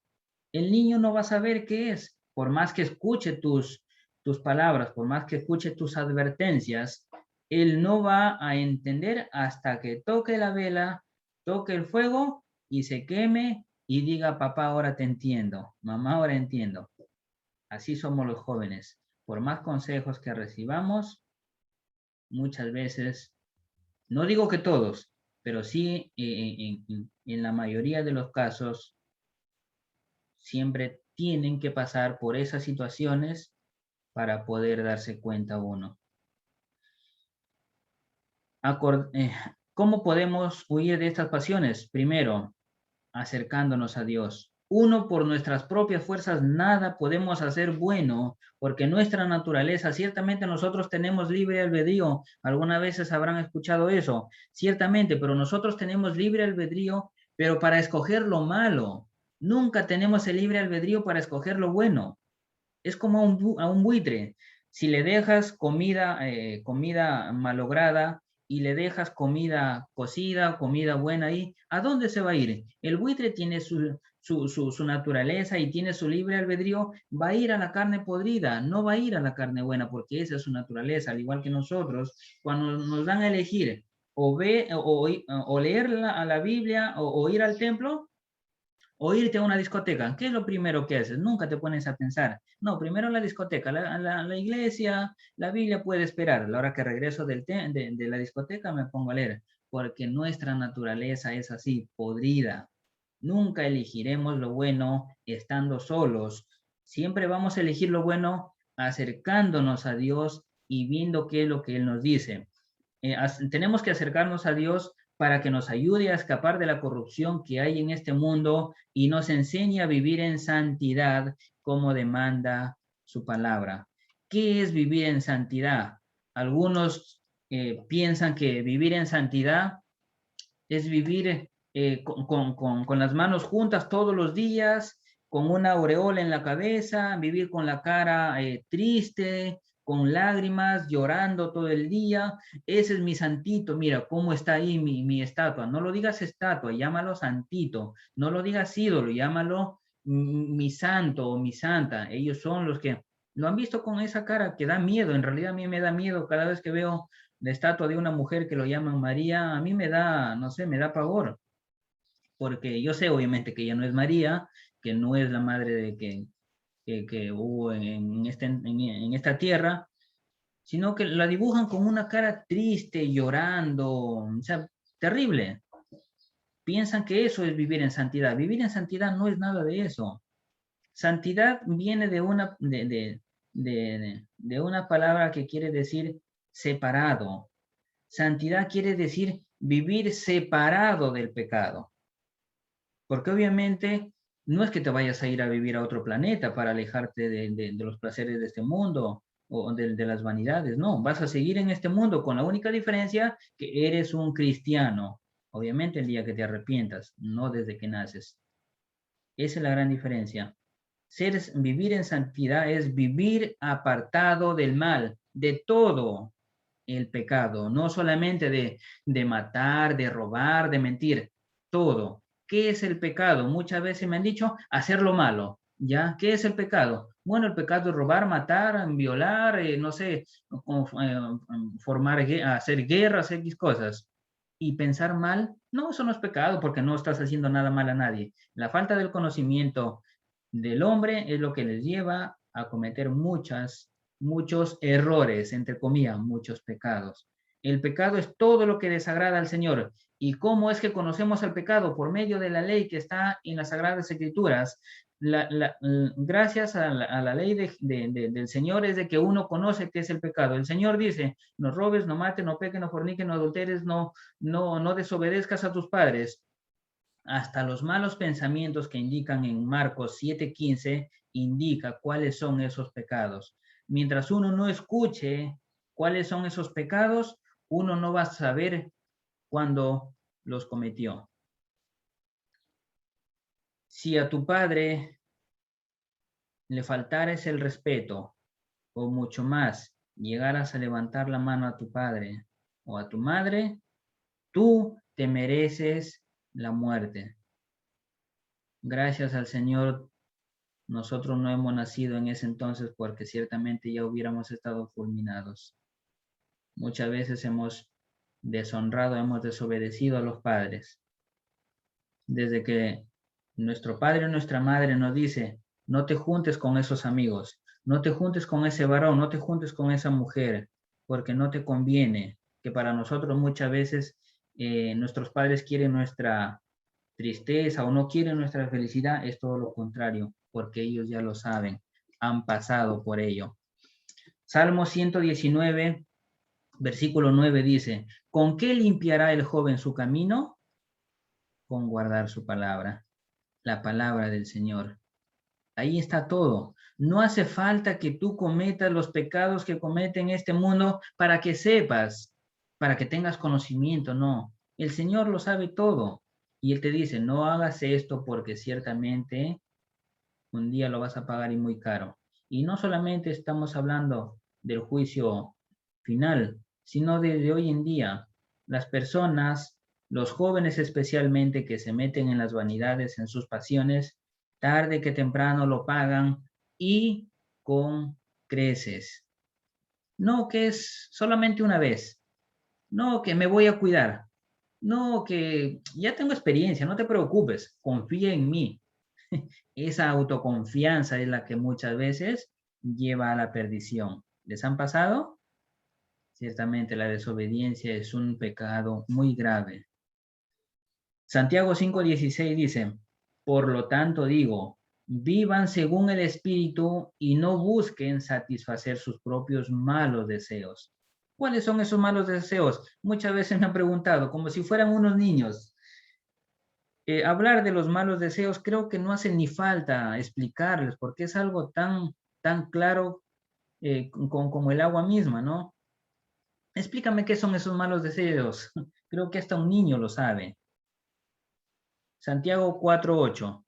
El niño no va a saber qué es, por más que escuche tus palabras, por más que escuche tus advertencias, él no va a entender hasta que toque la vela, toque el fuego y se queme y diga, papá, ahora te entiendo, mamá, ahora entiendo. Así somos los jóvenes. Por más consejos que recibamos, muchas veces, no digo que todos, pero sí en la mayoría de los casos, siempre tienen que pasar por esas situaciones para poder darse cuenta uno. ¿Cómo podemos huir de estas pasiones? Primero, acercándonos a Dios. Uno, por nuestras propias fuerzas, nada podemos hacer bueno, porque nuestra naturaleza, ciertamente nosotros tenemos libre albedrío. Algunas veces habrán escuchado eso, ciertamente, pero nosotros tenemos libre albedrío, pero para escoger lo malo. Nunca tenemos el libre albedrío para escoger lo bueno. Es como a un buitre. Si le dejas comida malograda y le dejas comida cocida, comida buena ahí, ¿a dónde se va a ir? El buitre tiene su naturaleza y tiene su libre albedrío, va a ir a la carne podrida, no va a ir a la carne buena, porque esa es su naturaleza, al igual que nosotros. Cuando nos dan a elegir o leer la Biblia o ir al templo, o irte a una discoteca, ¿qué es lo primero que haces? Nunca te pones a pensar. No, primero la discoteca, la iglesia, la Biblia puede esperar. A la hora que regreso de la discoteca me pongo a leer, porque nuestra naturaleza es así, podrida. Nunca elegiremos lo bueno estando solos. Siempre vamos a elegir lo bueno acercándonos a Dios y viendo qué es lo que Él nos dice. Tenemos que acercarnos a Dios para que nos ayude a escapar de la corrupción que hay en este mundo y nos enseñe a vivir en santidad como demanda su palabra. ¿Qué es vivir en santidad? Algunos piensan que vivir en santidad es vivir con las manos juntas todos los días, con una aureola en la cabeza, vivir con la cara triste, con lágrimas, llorando todo el día. Ese es mi santito, mira cómo está ahí mi estatua. No lo digas estatua, llámalo santito. No lo digas ídolo, llámalo mi santo o mi santa. Ellos son los que lo han visto con esa cara que da miedo. En realidad a mí me da miedo cada vez que veo la estatua de una mujer que lo llaman María. A mí me da, no sé, me da pavor. Porque yo sé obviamente que ella no es María, que no es la madre de que hubo en esta tierra, sino que la dibujan con una cara triste, llorando, o sea, terrible. Piensan que eso es vivir en santidad. Vivir en santidad no es nada de eso. Santidad viene de una palabra que quiere decir separado. Santidad quiere decir vivir separado del pecado. Porque obviamente no es que te vayas a ir a vivir a otro planeta para alejarte de los placeres de este mundo o de las vanidades. No, vas a seguir en este mundo con la única diferencia que eres un cristiano. Obviamente el día que te arrepientas, no desde que naces. Esa es la gran diferencia. Vivir en santidad es vivir apartado del mal, de todo el pecado, no solamente de matar, de robar, de mentir, todo. ¿Qué es el pecado? Muchas veces me han dicho hacer lo malo. ¿Ya? ¿Qué es el pecado? Bueno, el pecado es robar, matar, violar, no sé, hacer guerras, X cosas. Y pensar mal, no, eso no es pecado porque no estás haciendo nada mal a nadie. La falta del conocimiento del hombre es lo que les lleva a cometer muchos errores, entre comillas, muchos pecados. El pecado es todo lo que desagrada al Señor. ¿Y cómo es que conocemos el pecado? Por medio de la ley que está en las Sagradas Escrituras. Gracias a la ley del Señor es de que uno conoce qué es el pecado. El Señor dice, no robes, no mates, no peques, no forniques, no adulteres, no desobedezcas a tus padres. Hasta los malos pensamientos que indican en Marcos 7:15 indica cuáles son esos pecados. Mientras uno no escuche cuáles son esos pecados, uno no va a saber cuándo los cometió. Si a tu padre le faltares el respeto o mucho más, llegaras a levantar la mano a tu padre o a tu madre, tú te mereces la muerte. Gracias al Señor, nosotros no hemos nacido en ese entonces porque ciertamente ya hubiéramos estado fulminados. Muchas veces hemos deshonrado, hemos desobedecido a los padres. Desde que nuestro padre o nuestra madre nos dice, no te juntes con esos amigos, no te juntes con ese varón, no te juntes con esa mujer, porque no te conviene, que para nosotros muchas veces nuestros padres quieren nuestra tristeza o no quieren nuestra felicidad, es todo lo contrario, porque ellos ya lo saben, han pasado por ello. Salmo 119, versículo 9 dice, ¿con qué limpiará el joven su camino? Con guardar su palabra, la palabra del Señor. Ahí está todo. No hace falta que tú cometas los pecados que cometen este mundo para que sepas, para que tengas conocimiento, no. El Señor lo sabe todo. Y Él te dice, no hagas esto porque ciertamente un día lo vas a pagar y muy caro. Y no solamente estamos hablando del juicio final, sino desde hoy en día. Las personas, los jóvenes especialmente que se meten en las vanidades, en sus pasiones, tarde que temprano lo pagan y con creces. No que es solamente una vez, no que me voy a cuidar, no que ya tengo experiencia, no te preocupes, confía en mí. Esa autoconfianza es la que muchas veces lleva a la perdición. ¿Les han pasado? Ciertamente la desobediencia es un pecado muy grave. Santiago 5:16 dice, por lo tanto digo, vivan según el Espíritu y no busquen satisfacer sus propios malos deseos. ¿Cuáles son esos malos deseos? Muchas veces me han preguntado, como si fueran unos niños. Hablar de los malos deseos creo que no hace ni falta explicarles porque es algo tan claro como el agua misma, ¿no? Explícame qué son esos malos deseos. Creo que hasta un niño lo sabe. Santiago 4:8.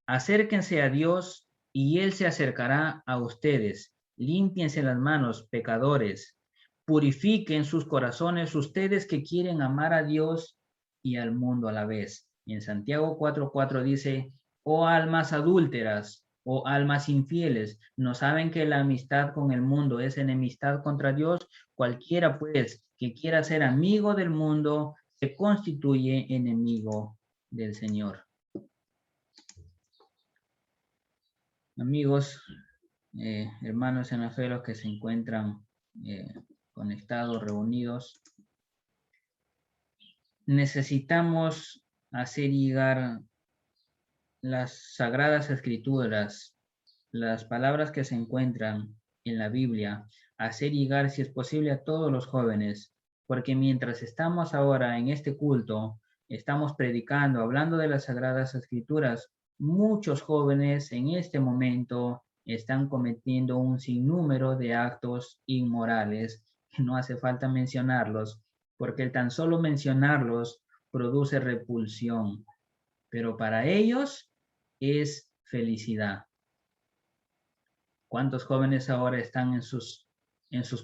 Acérquense a Dios y Él se acercará a ustedes. Límpiense las manos, pecadores. Purifiquen sus corazones, ustedes que quieren amar a Dios y al mundo a la vez. Y en Santiago 4:4 dice, oh almas adúlteras, oh almas infieles, ¿no saben que la amistad con el mundo es enemistad contra Dios? Cualquiera, pues, que quiera ser amigo del mundo, se constituye enemigo del Señor. Amigos, hermanos en la fe, los que se encuentran conectados, reunidos, necesitamos hacer llegar las sagradas escrituras, las palabras que se encuentran en la Biblia, hacer llegar, si es posible, a todos los jóvenes, porque mientras estamos ahora en este culto, estamos predicando, hablando de las sagradas escrituras, muchos jóvenes en este momento están cometiendo un sinnúmero de actos inmorales que no hace falta mencionarlos, porque el tan solo mencionarlos produce repulsión, pero para ellos es felicidad. ¿Cuántos jóvenes ahora están en sus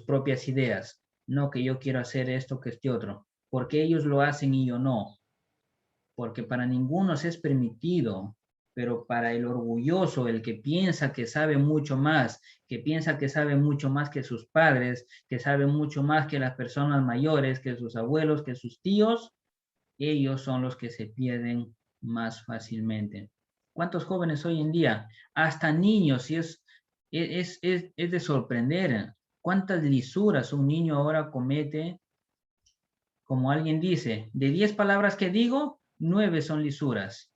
propias ideas? No, que yo quiero hacer esto, que este otro. Porque ellos lo hacen y yo no. Porque para ninguno se es permitido, pero para el orgulloso, el que piensa que sabe mucho más, que piensa que sabe mucho más que sus padres, que sabe mucho más que las personas mayores, que sus abuelos, que sus tíos, ellos son los que se pierden más fácilmente. ¿Cuántos jóvenes hoy en día? Hasta niños, y es de sorprender. ¿Cuántas lisuras un niño ahora comete? Como alguien dice, de 10 palabras que digo, 9 son lisuras.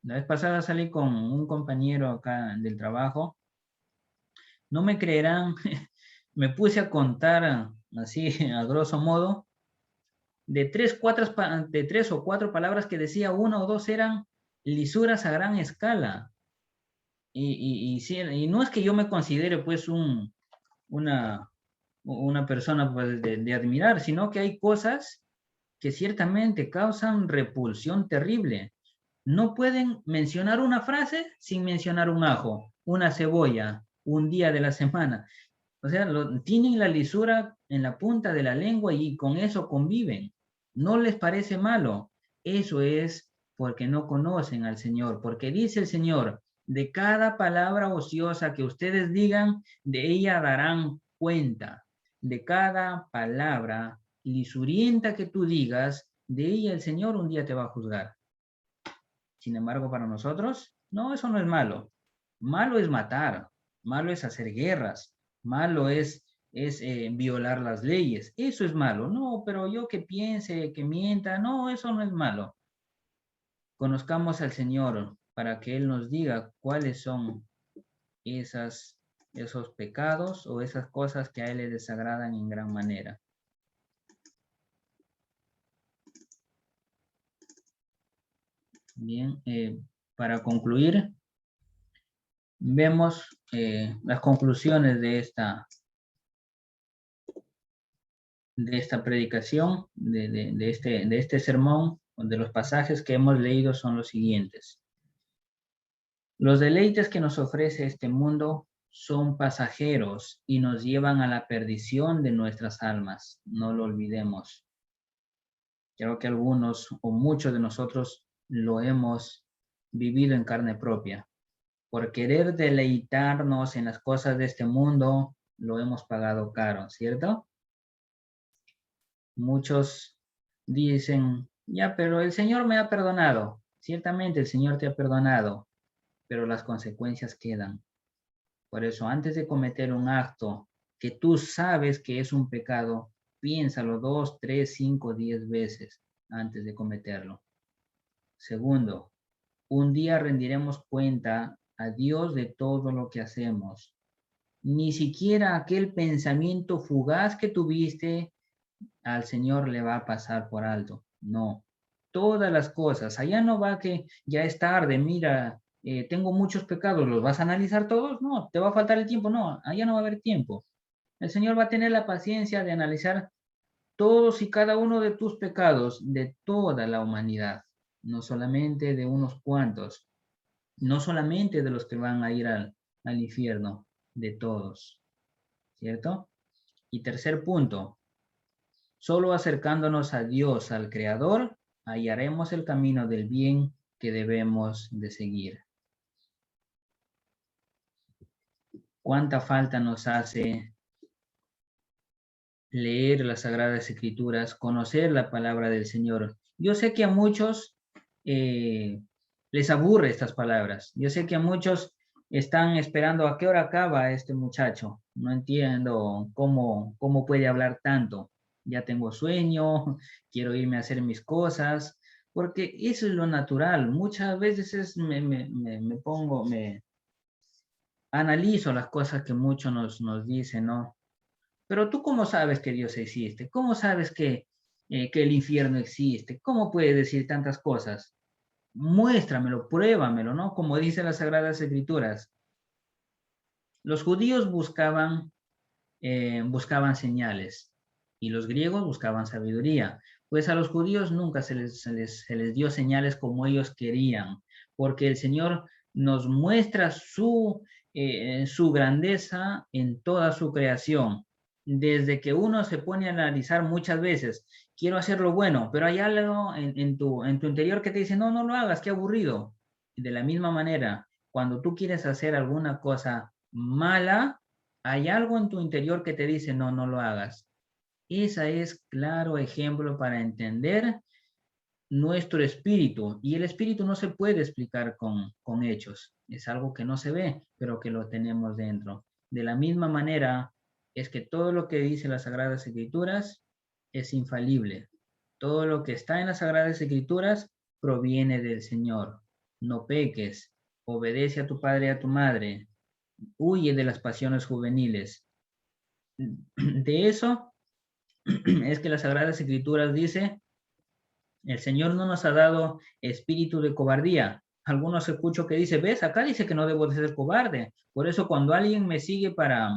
La vez pasada salí con un compañero acá del trabajo. No me creerán, me puse a contar así a grosso modo. De 3 o 4 palabras que decía, 1 o 2 eran lisuras a gran escala. Y no es que yo me considere pues una persona pues, de admirar, sino que hay cosas que ciertamente causan repulsión terrible. No pueden mencionar una frase sin mencionar un ajo, una cebolla, un día de la semana. O sea, tienen la lisura en la punta de la lengua y con eso conviven. No les parece malo. Eso es porque no conocen al Señor, porque dice el Señor, de cada palabra ociosa que ustedes digan, de ella darán cuenta. De cada palabra lisurienta que tú digas, de ella el Señor un día te va a juzgar. Sin embargo, para nosotros, no, eso no es malo. Malo es matar, malo es hacer guerras, malo es violar las leyes. Eso es malo. No, pero yo que piense, que mienta, no, eso no es malo. Conozcamos al Señor para que Él nos diga cuáles son esos pecados o esas cosas que a Él le desagradan en gran manera. Bien, para concluir, vemos las conclusiones de esta predicación, de este sermón, de los pasajes que hemos leído son los siguientes. Los deleites que nos ofrece este mundo son pasajeros y nos llevan a la perdición de nuestras almas. No lo olvidemos. Creo que algunos o muchos de nosotros lo hemos vivido en carne propia. Por querer deleitarnos en las cosas de este mundo, lo hemos pagado caro, ¿cierto? Muchos dicen, ya, pero el Señor me ha perdonado. Ciertamente el Señor te ha perdonado, pero las consecuencias quedan. Por eso, antes de cometer un acto que tú sabes que es un pecado, piénsalo 2, 3, 5, 10 veces antes de cometerlo. Segundo, un día rendiremos cuenta a Dios de todo lo que hacemos. Ni siquiera aquel pensamiento fugaz que tuviste al Señor le va a pasar por alto. No, todas las cosas. Allá no va que ya es tarde, mira, tengo muchos pecados, ¿los vas a analizar todos? No, te va a faltar el tiempo. No, allá no va a haber tiempo. El Señor va a tener la paciencia de analizar todos y cada uno de tus pecados de toda la humanidad, no solamente de unos cuantos, no solamente de los que van a ir al infierno de todos, ¿cierto? Y tercer punto, solo acercándonos a Dios, al Creador, hallaremos el camino del bien que debemos de seguir. ¿Cuánta falta nos hace leer las Sagradas Escrituras, conocer la palabra del Señor? Yo sé que a muchos les aburre estas palabras. Yo sé que a muchos están esperando a qué hora acaba este muchacho. No entiendo cómo puede hablar tanto. Ya tengo sueño, quiero irme a hacer mis cosas, porque eso es lo natural. Muchas veces me analizo las cosas que muchos nos dicen, ¿no? Pero tú, ¿cómo sabes que Dios existe? ¿Cómo sabes que el infierno existe? ¿Cómo puedes decir tantas cosas? Muéstramelo, pruébamelo, ¿no? Como dice las Sagradas Escrituras. Los judíos buscaban señales y los griegos buscaban sabiduría. Pues a los judíos nunca se les dio señales como ellos querían, porque el Señor nos muestra su grandeza en toda su creación. Desde que uno se pone a analizar muchas veces, quiero hacer lo bueno, pero hay algo en tu interior que te dice, no, no lo hagas, qué aburrido. De la misma manera, cuando tú quieres hacer alguna cosa mala, hay algo en tu interior que te dice, no, no lo hagas. Ese es claro ejemplo para entender nuestro espíritu. Y el espíritu no se puede explicar con hechos. Es algo que no se ve, pero que lo tenemos dentro. De la misma manera, es que todo lo que dice las Sagradas Escrituras es infalible. Todo lo que está en las Sagradas Escrituras proviene del Señor. No peques, obedece a tu padre y a tu madre, huye de las pasiones juveniles. De eso es que las Sagradas Escrituras dice, el Señor no nos ha dado espíritu de cobardía. Algunos escucho que dice, ves, acá dice que no debo de ser cobarde. Por eso cuando alguien me sigue para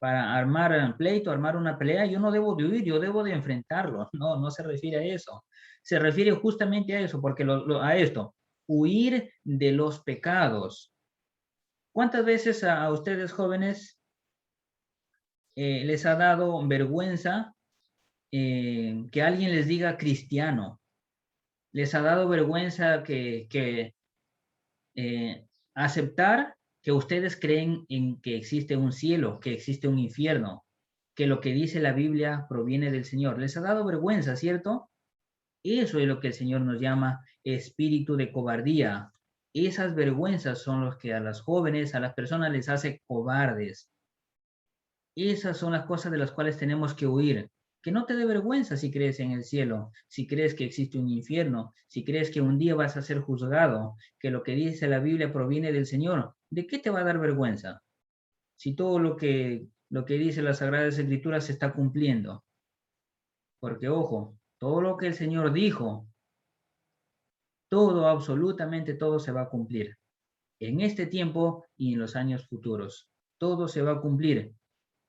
armar un pleito, armar una pelea, yo no debo de huir, yo debo de enfrentarlo. No, no se refiere a eso. Se refiere justamente a eso, porque a esto, huir de los pecados. ¿Cuántas veces a ustedes jóvenes les ha dado vergüenza que alguien les diga cristiano? ¿Les ha dado vergüenza que aceptar que ustedes creen en que existe un cielo, que existe un infierno, que lo que dice la Biblia proviene del Señor? Les ha dado vergüenza, ¿cierto? Eso es lo que el Señor nos llama espíritu de cobardía. Esas vergüenzas son los que a las jóvenes, a las personas les hace cobardes. Esas son las cosas de las cuales tenemos que huir. Que no te dé vergüenza si crees en el cielo, si crees que existe un infierno, si crees que un día vas a ser juzgado, que lo que dice la Biblia proviene del Señor. ¿De qué te va a dar vergüenza? Si todo lo que dice la Sagrada Escritura se está cumpliendo. Porque ojo, todo lo que el Señor dijo, todo, absolutamente todo se va a cumplir. En este tiempo y en los años futuros. Todo se va a cumplir.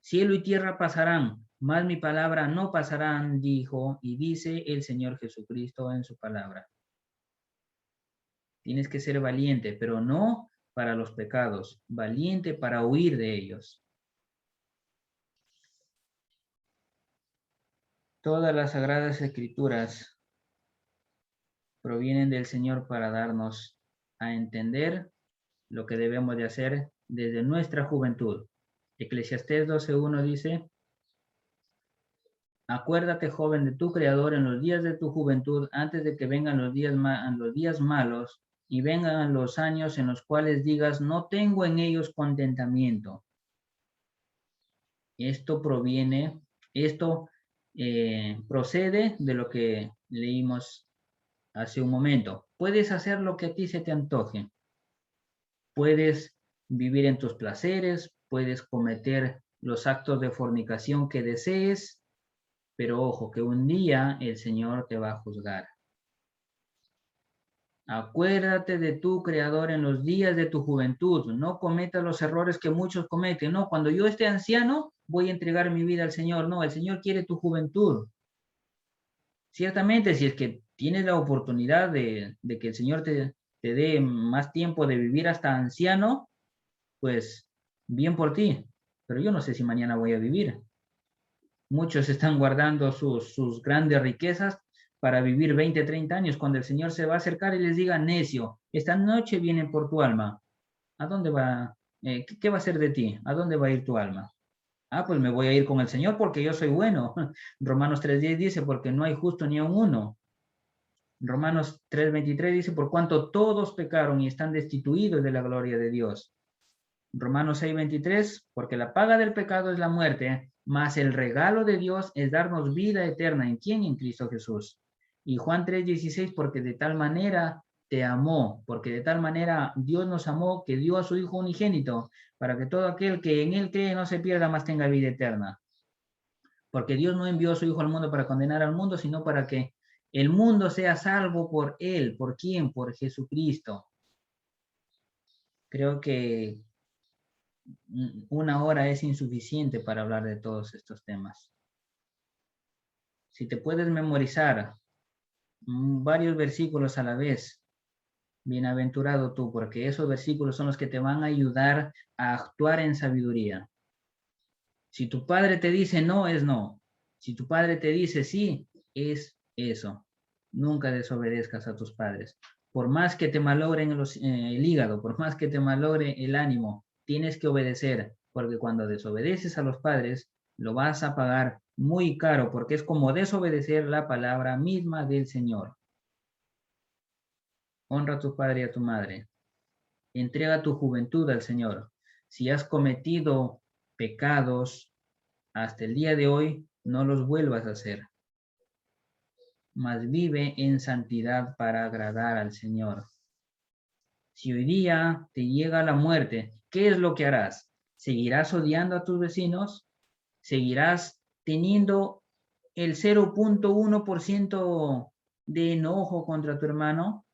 Cielo y tierra pasarán, mas mi palabra no pasarán, dijo y dice el Señor Jesucristo en su palabra. Tienes que ser valiente, pero no para los pecados, valiente para huir de ellos. Todas las Sagradas Escrituras provienen del Señor para darnos a entender lo que debemos de hacer desde nuestra juventud. Eclesiastés 12:1 dice, acuérdate, joven, de tu Creador en los días de tu juventud, antes de que vengan los días malos y vengan los años en los cuales digas, no tengo en ellos contentamiento. Esto procede de lo que leímos hace un momento. Puedes hacer lo que a ti se te antoje. Puedes vivir en tus placeres, puedes cometer los actos de fornicación que desees, pero ojo, que un día el Señor te va a juzgar. Acuérdate de tu Creador en los días de tu juventud. No cometas los errores que muchos cometen. No, cuando yo esté anciano, voy a entregar mi vida al Señor. No, el Señor quiere tu juventud. Ciertamente, si es que tienes la oportunidad de que el Señor te dé más tiempo de vivir hasta anciano, pues bien por ti, pero yo no sé si mañana voy a vivir. Muchos están guardando sus grandes riquezas para vivir 20, 30 años, cuando el Señor se va a acercar y les diga, necio, esta noche viene por tu alma. ¿A dónde va? ¿Qué va a hacer de ti? ¿A dónde va a ir tu alma? Ah, pues me voy a ir con el Señor porque yo soy bueno. Romanos 3:10 dice, porque no hay justo ni aun uno. Romanos 3:23 dice, por cuanto todos pecaron y están destituidos de la gloria de Dios. Romanos 6:23, porque la paga del pecado es la muerte, mas el regalo de Dios es darnos vida eterna. ¿En quién? En Cristo Jesús. Y Juan 3:16, porque de tal manera te amó, porque de tal manera Dios nos amó que dio a su Hijo unigénito, para que todo aquel que en él cree no se pierda, mas tenga vida eterna. Porque Dios no envió a su Hijo al mundo para condenar al mundo, sino para que el mundo sea salvo por él. ¿Por quién? Por Jesucristo. Creo que una hora es insuficiente para hablar de todos estos temas. Si te puedes memorizar varios versículos a la vez, bienaventurado tú, porque esos versículos son los que te van a ayudar a actuar en sabiduría. Si tu padre te dice no, es no. Si tu padre te dice sí, es eso. Nunca desobedezcas a tus padres. Por más que te malogren el hígado, por más que te malogre el ánimo, tienes que obedecer, porque cuando desobedeces a los padres, lo vas a pagar muy caro, porque es como desobedecer la palabra misma del Señor. Honra a tu padre y a tu madre. Entrega tu juventud al Señor. Si has cometido pecados hasta el día de hoy, no los vuelvas a hacer. Mas vive en santidad para agradar al Señor. Si hoy día te llega la muerte, ¿qué es lo que harás? ¿Seguirás odiando a tus vecinos? ¿Seguirás teniendo el 0.1% de enojo contra tu hermano?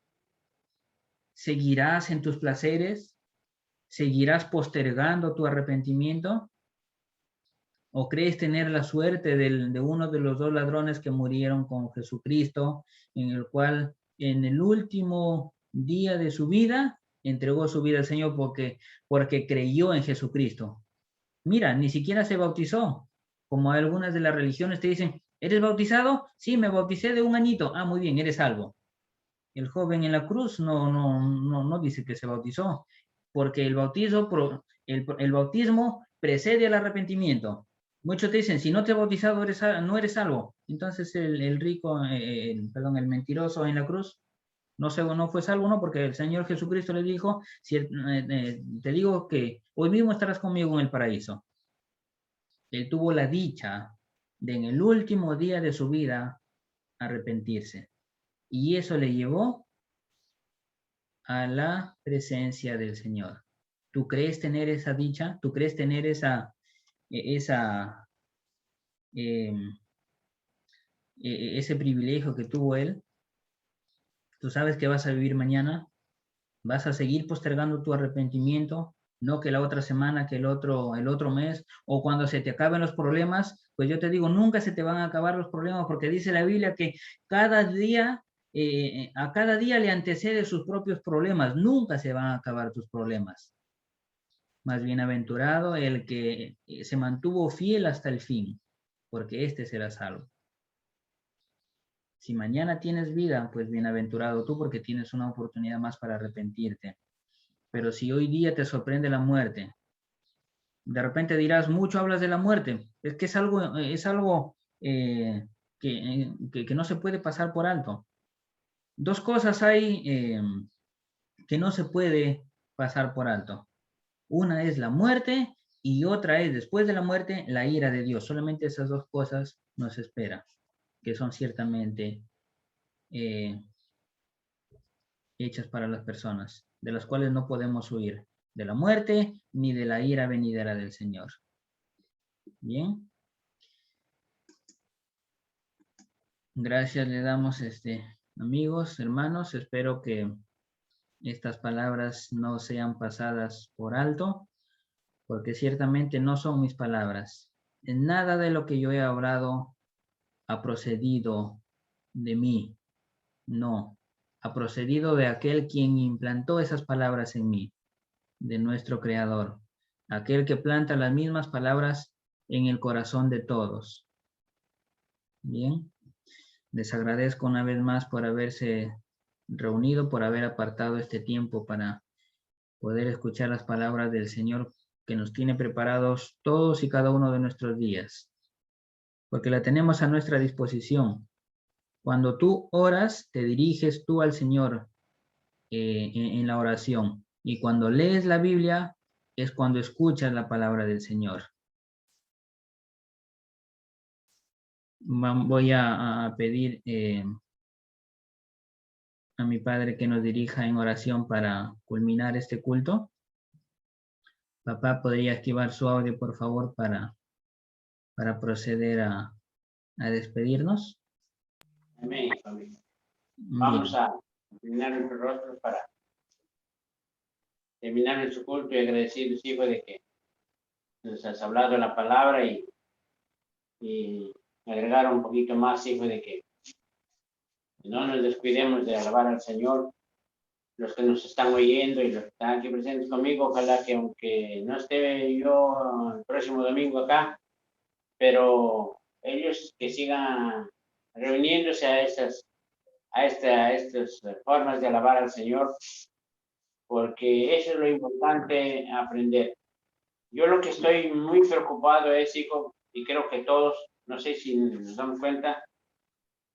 ¿Seguirás en tus placeres? ¿Seguirás postergando tu arrepentimiento? ¿O crees tener la suerte de uno de los dos ladrones que murieron con Jesucristo, en el cual en el último día de su vida entregó su vida al Señor porque creyó en Jesucristo? Mira, ni siquiera se bautizó, como algunas de las religiones te dicen, ¿eres bautizado? Sí, me bauticé de un añito. Ah, muy bien, eres salvo. El joven en la cruz no dice que se bautizó, porque el bautismo precede al arrepentimiento. Muchos te dicen, si no te has bautizado, no eres salvo. Entonces el rico, el mentiroso en la cruz, no fue salvo, no, porque el Señor Jesucristo le dijo, te digo que hoy mismo estarás conmigo en el paraíso. Él tuvo la dicha de en el último día de su vida arrepentirse. Y eso le llevó a la presencia del Señor. ¿Tú crees tener esa dicha? ¿Tú crees tener esa, eh, ese privilegio que tuvo él? ¿Tú sabes que vas a vivir mañana? ¿Vas a seguir postergando tu arrepentimiento? No que la otra semana, que el otro mes, o cuando se te acaben los problemas, pues yo te digo, nunca se te van a acabar los problemas, porque dice la Biblia que a cada día le antecede sus propios problemas, nunca se van a acabar tus problemas. Más bienaventurado el que se mantuvo fiel hasta el fin, porque éste será salvo. Si mañana tienes vida, pues bienaventurado tú, porque tienes una oportunidad más para arrepentirte. Pero si hoy día te sorprende la muerte, de repente dirás, mucho hablas de la muerte, es que es algo que no se puede pasar por alto. Dos cosas hay que no se puede pasar por alto. Una es la muerte y otra es, después de la muerte, la ira de Dios. Solamente esas dos cosas nos esperan, que son ciertamente eh, hechas para las personas, de las cuales no podemos huir, de la muerte ni de la ira venidera del Señor. Bien. Gracias le damos, amigos, hermanos. Espero que estas palabras no sean pasadas por alto, porque ciertamente no son mis palabras. En nada de lo que yo he hablado ha procedido de mí, no. Ha procedido de aquel quien implantó esas palabras en mí. de nuestro Creador, aquel que planta las mismas palabras en el corazón de todos. Bien, les agradezco una vez más por haberse reunido, por haber apartado este tiempo para poder escuchar las palabras del Señor que nos tiene preparados todos y cada uno de nuestros días, porque la tenemos a nuestra disposición. Cuando tú oras, te diriges tú al Señor en la oración, y cuando lees la Biblia es cuando escuchas la palabra del Señor. Voy a pedir a mi Padre que nos dirija en oración para culminar este culto. Papá, ¿podría activar su audio, por favor, para proceder a despedirnos? Amén, familia. Bien. Vamos a terminar nuestros rostros para terminar nuestro culto y agradecidos, hijo, de que nos has hablado la palabra y agregar un poquito más, hijo, de que no nos descuidemos de alabar al Señor. Los que nos están oyendo y los que están aquí presentes conmigo, ojalá que aunque no esté yo el próximo domingo acá, pero ellos que sigan reuniéndose a estas formas de alabar al Señor, porque eso es lo importante aprender. Yo lo que estoy muy preocupado es, hijo, y creo que todos, no sé si nos damos cuenta,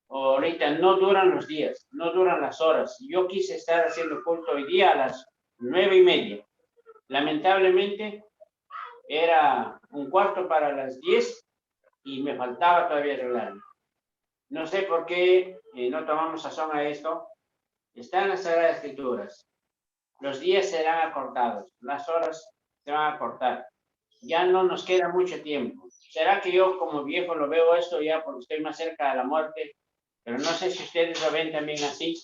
ahorita no duran los días, no duran las horas. Yo quise estar haciendo culto hoy día a las 9:30. Lamentablemente era 1/4 para las 10 y me faltaba todavía arreglarme. No sé por qué no tomamos sazón a esto. Está en las Sagradas Escrituras. Los días serán acortados, las horas se van a acortar. Ya no nos queda mucho tiempo. ¿Será que yo como viejo lo veo esto ya porque estoy más cerca de la muerte? Pero no sé si ustedes lo ven también así.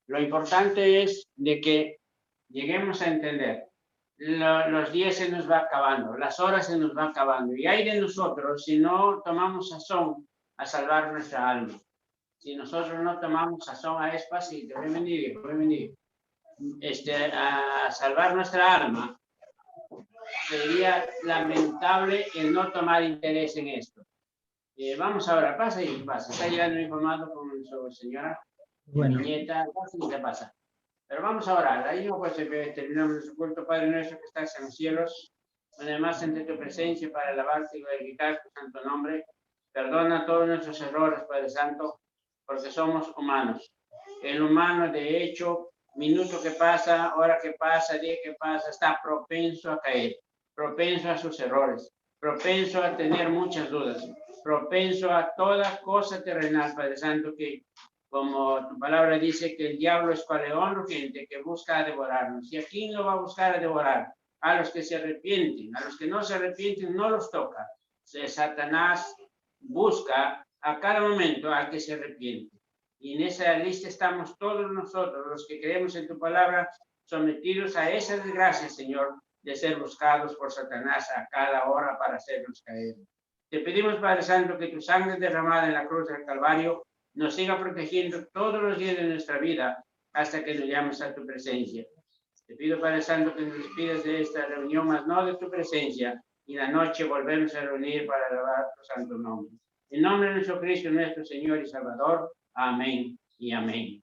Lo importante es de que lleguemos a entender. Los días se nos va acabando, las horas se nos van acabando. Y hay de nosotros si no tomamos sazón a salvar nuestra alma. Si nosotros no tomamos sazón a despacito, a salvar nuestra alma, sería lamentable el no tomar interés en esto. Vamos ahora, pasa y pasa. Está llegando mi informado con su señora, Bueno. mi nieta, pasa y te pasa. Pero vamos a orar. Ahí pues terminamos nuestro culto, Padre nuestro que estás en los cielos. Además, ante tu presencia para alabarte y glorificar tu santo nombre. Perdona todos nuestros errores, Padre Santo, porque somos humanos. El humano, de hecho, minuto que pasa, hora que pasa, día que pasa, está propenso a caer, propenso a sus errores, propenso a tener muchas dudas, propenso a toda cosa terrenal, Padre Santo, que como tu palabra dice que el diablo es cual león rugiente que busca devorarnos. ¿Y a quién lo va a buscar a devorar? A los que se arrepienten. A los que no se arrepienten no los toca. Satanás busca a cada momento al que se arrepiente. Y en esa lista estamos todos nosotros, los que creemos en tu palabra, sometidos a esa desgracia, Señor, de ser buscados por Satanás a cada hora para hacernos caer. Te pedimos, Padre Santo, que tu sangre derramada en la cruz del Calvario nos siga protegiendo todos los días de nuestra vida hasta que nos llames a tu presencia. Te pido, Padre Santo, que nos despidas de esta reunión, mas no de tu presencia, y la noche volvemos a reunir para alabar tu santo nombre. En nombre de Jesucristo, nuestro Señor y Salvador. Amén y amén.